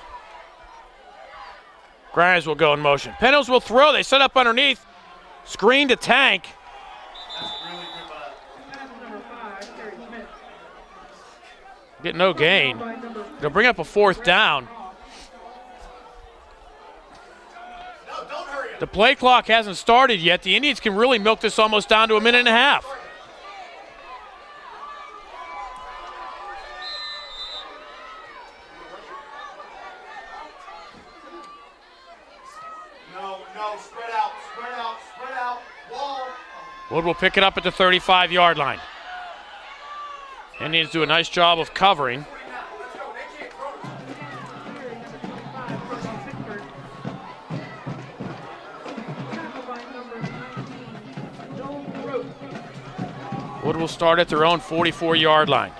Grimes will go in motion. Penn Hills will throw. They set up underneath. Screen to Tank. That's really good ball. Get no gain. They'll bring up a fourth down. No, don't hurry up. The play clock hasn't started yet. The Indians can really milk this almost down to a minute and a half. Spread out, wall. Wood will pick it up at the 35-yard line. Indians do a nice job of covering. Wood will start at their own 44-yard line.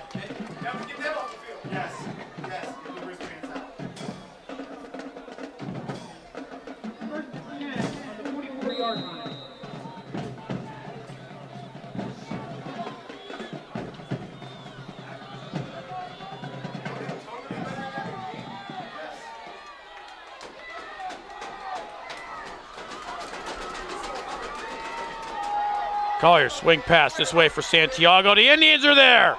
Collier swing pass this way for Santiago. The Indians are there.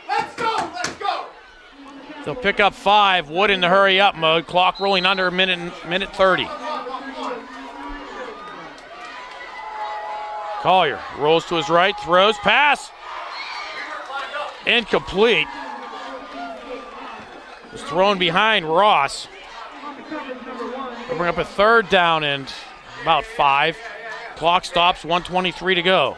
Let's go. They'll pick up 5. Wood in the hurry up mode. Clock rolling under a minute 30. Collier rolls to his right, throws, pass. Incomplete. Was thrown behind Ross. They'll bring up a third down and about 5. Clock stops, 1:23 to go.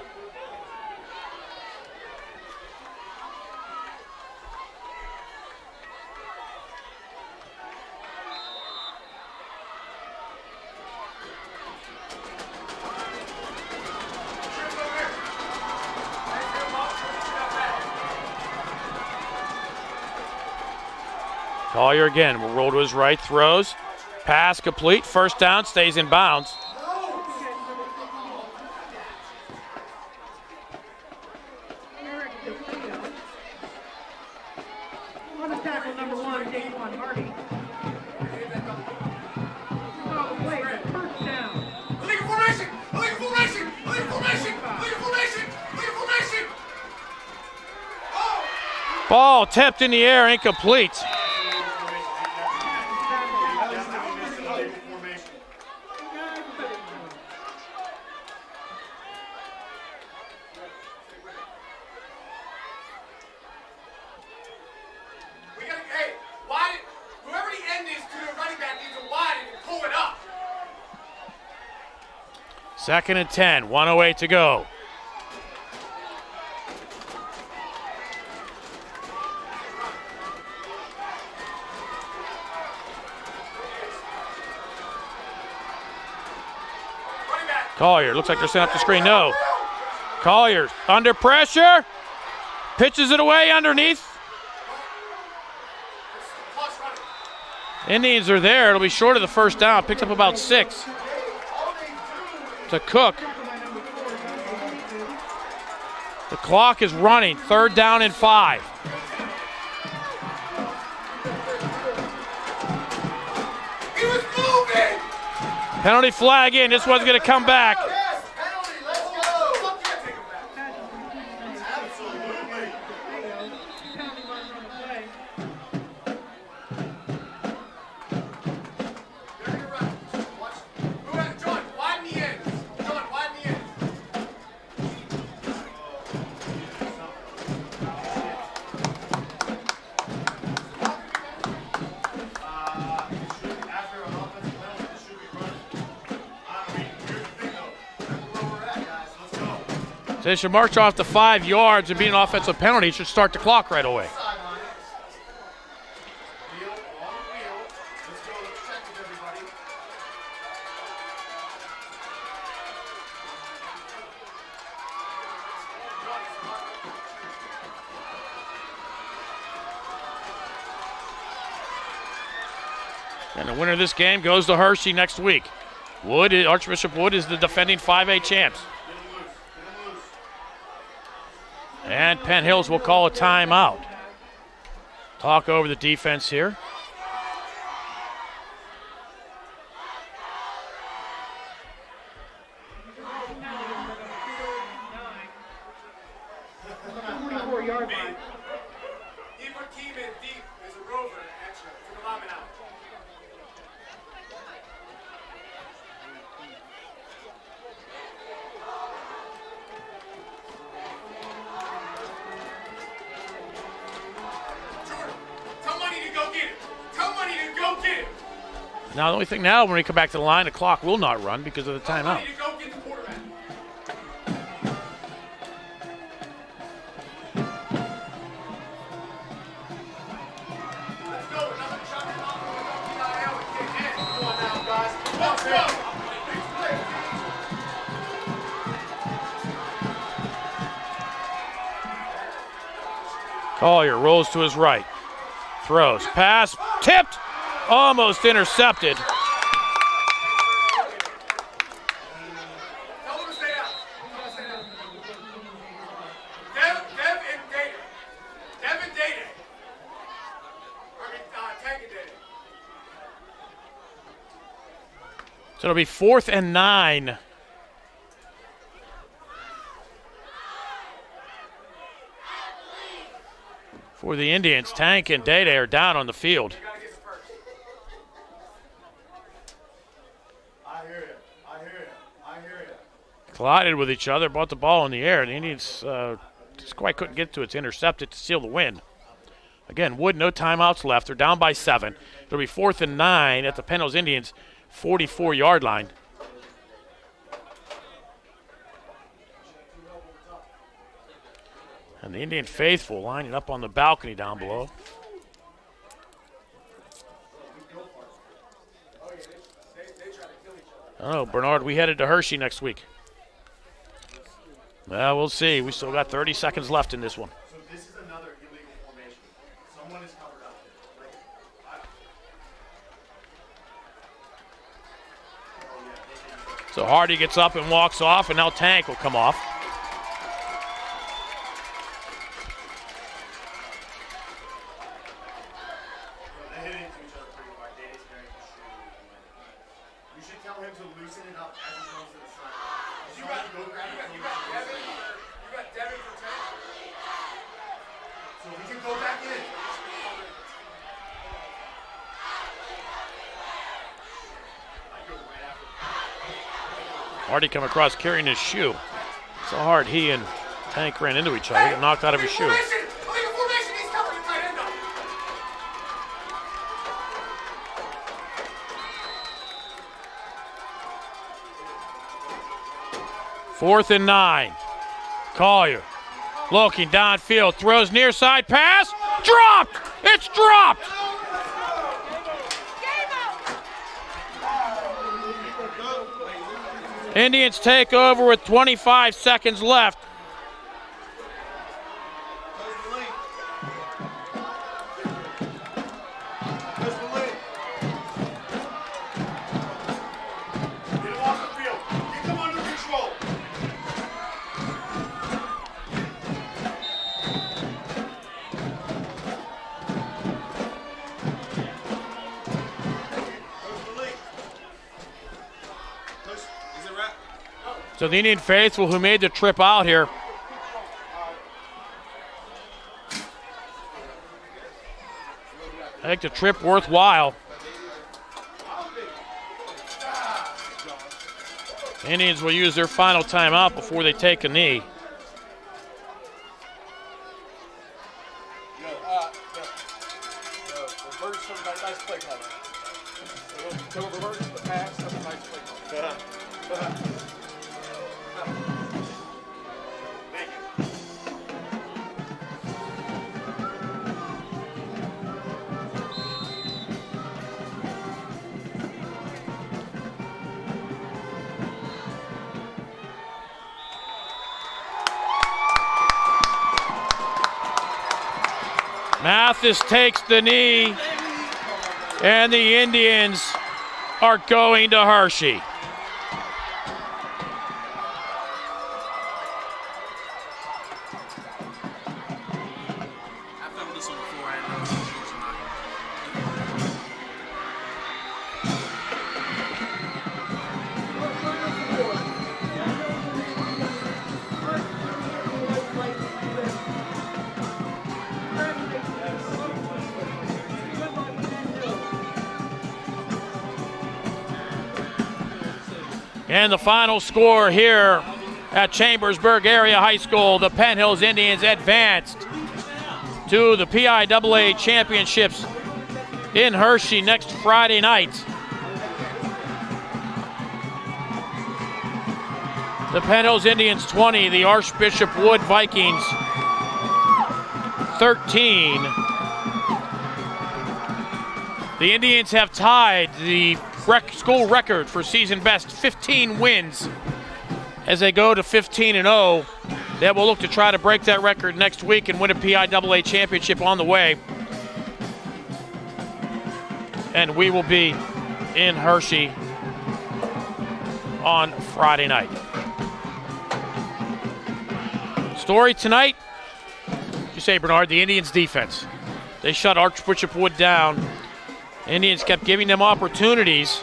Collier again will roll to his right, throws, pass complete, first down, stays in bounds. On the tackle, number 1, Daquan Hardy. Play, first down. Illegal formation. Oh! Ball tipped in the air, incomplete. Second and 10, 1:08 to go. Collier, looks like they're setting up the screen. No. Collier under pressure. pitches it away underneath. Indians are there. It'll be short of the first down. Picked up about 6 to Cook. The clock is running. 3rd down and 5. He was moving! Penalty flag in. This one's going to come back. Yes, penalty, let's go! Take him back. Absolutely. They're gonna run. Watch. Who has John? Widen the ends. John, widen the ends. After an offensive penalty, this should be running. I mean, here's the thing though. Remember where we're at, guys. Let's go. So they should march off to 5 yards and be an offensive penalty. It should start the clock right away. Sideline. Wheel, on the wheel. Let's go. Let's check with everybody. And the winner of this game goes to Hershey next week. Archbishop Wood is the defending 5A champs. And Penn Hills will call a timeout. Talk over the defense here. Keep our team in deep. There's a rover extra. Took a lineman out. Jordan, tell Money to go get it. Tell Money to go get it. Now the only thing now when we come back to the line, the clock will not run because of the Tell timeout. Money to go get the quarterback. Let's go. Another shot and off with Piaa with kick in. Come on now, guys. Let's go. Big play, Collier rolls to his right. Throws. Pass. Tipped. Almost intercepted. Tell him to stay out. Tell him to stay out. Dev and Data. Dev and Data. Tank and Data. So it'll be 4th and 9. For the Indians, Tank and Dede are down on the field. You gotta get some first. I hear you. I hear you. I hear you. Collided with each other, brought the ball in the air. The Indians just quite couldn't get to it. It's intercepted to seal the win. Again, Wood, no timeouts left. They're down by 7. It'll be 4th and 9 at the Penn Hills Indians 44-yard line. And the Indian faithful lining up on the balcony down below. Oh, Bernard, we headed to Hershey next week. Well, we'll see. We still got 30 seconds left in this one. So this is another illegal formation. Someone is covered up. So Hardy gets up and walks off, and now Tank will come off. They hit into each other pretty hard. Data's carrying the shoe. You should tell him to loosen it up as he comes to the side. You got Devin for 10. So we can go back in. Hardy come across carrying his shoe. So hard he and Tank ran into each other. He got knocked out of his shoe. Illegal formation. He's covering the tight end up. 4th and 9. Collier looking downfield, throws near side pass. Dropped! It's dropped! Indians take over with 25 seconds left. So the Indian faithful who made the trip out here make the trip worthwhile. The Indians will use their final timeout before they take a knee. Nice play call. Go reverse the pass. That's a nice play call. Mathis takes the knee, and the Indians are going to Hershey. I found this on the floor. I didn't know And the final score here at Chambersburg Area High School, the Penn Hills Indians advanced to the PIAA Championships in Hershey next Friday night. The Penn Hills Indians 20, the Archbishop Wood Vikings 13. The Indians have tied the school record for season best 15 wins as they go to 15-0. They will look to try to break that record next week and win a PIAA championship on the way. And we will be in Hershey on Friday night. Story tonight, you say, Bernard, the Indians defense. They shut Archbishop Wood down. Indians kept giving them opportunities.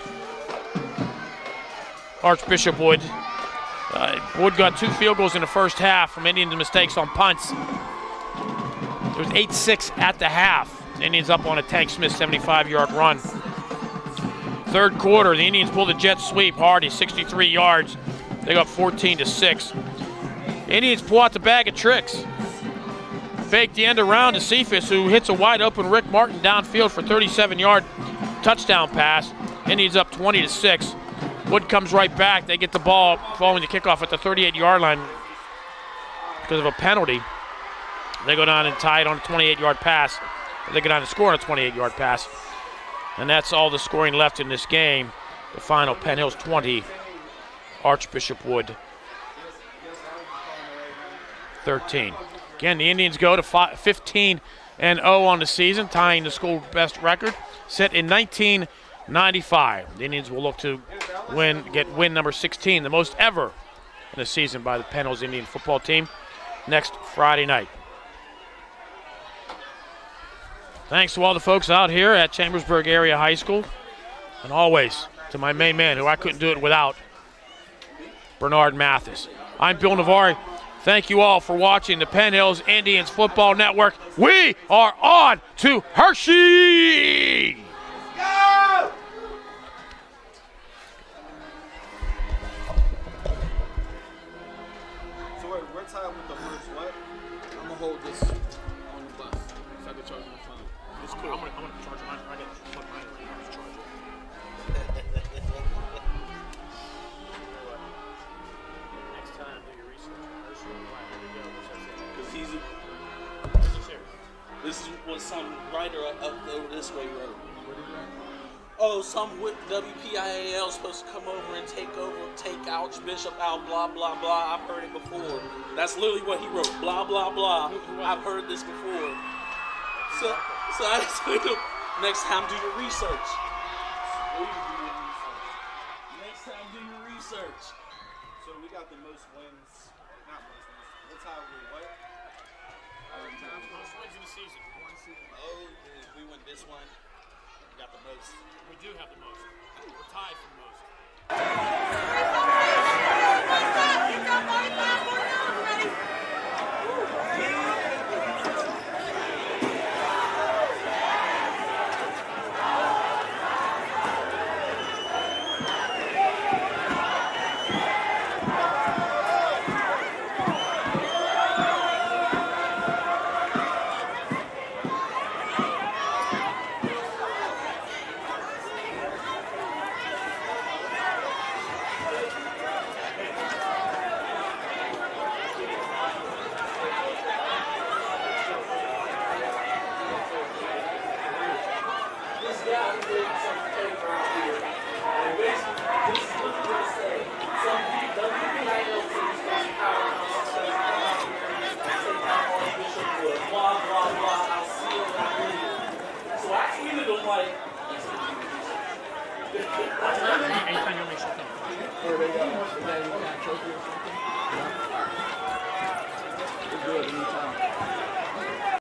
Archbishop Wood. Wood got 2 field goals in the first half from Indians' mistakes on punts. It was 8-6 at the half. Indians up on a Tank Smith 75-yard run. Third quarter, the Indians pulled a jet sweep. Hardy, 63 yards. They got 14-6. Indians pull out the bag of tricks. Fake the end around to Cephas, who hits a wide open Rick Martin downfield for 37-yard touchdown pass. Indians up 20-6. Wood comes right back. They get the ball following the kickoff at the 38-yard line because of a penalty. They go down and tie it on a 28-yard pass. They go down and score on a 28-yard pass. And that's all the scoring left in this game. The final, Penn Hills 20, Archbishop Wood 13. Again, the Indians go to 15-0 on the season, tying the school best record set in 1995. The Indians will look to get win number 16, the most ever in a season by the Penn Hills Indian football team, next Friday night. Thanks to all the folks out here at Chambersburg Area High School, and always to my main man, who I couldn't do it without, Bernard Mathis. I'm Bill Navari. Thank you all for watching the Penn Hills Indians Football Network. We are on to Hershey! Go! So wait, we're tied with the first what? I'm gonna hold this on the bus so I can charge my phone. It's cool. I'm gonna charge mine. I got to plug mine in right now to charge it. Next time, do your research. Hershey, there we go. Because this is what some writer up over this way wrote. Oh, some WPIAL is supposed to come over and take Archbishop out, blah, blah, blah. I've heard it before. That's literally what he wrote, blah, blah, blah. I've heard this before. So I just next time do your research. Next time do your research. So we got the most wins, not most wins. We're tied with what? Most wins in the season. One season. Oh, if we win this one, we got the most. We do have the most. We're tied for the most. play. Anytime you want me to shut down. Or they got a trophy or something.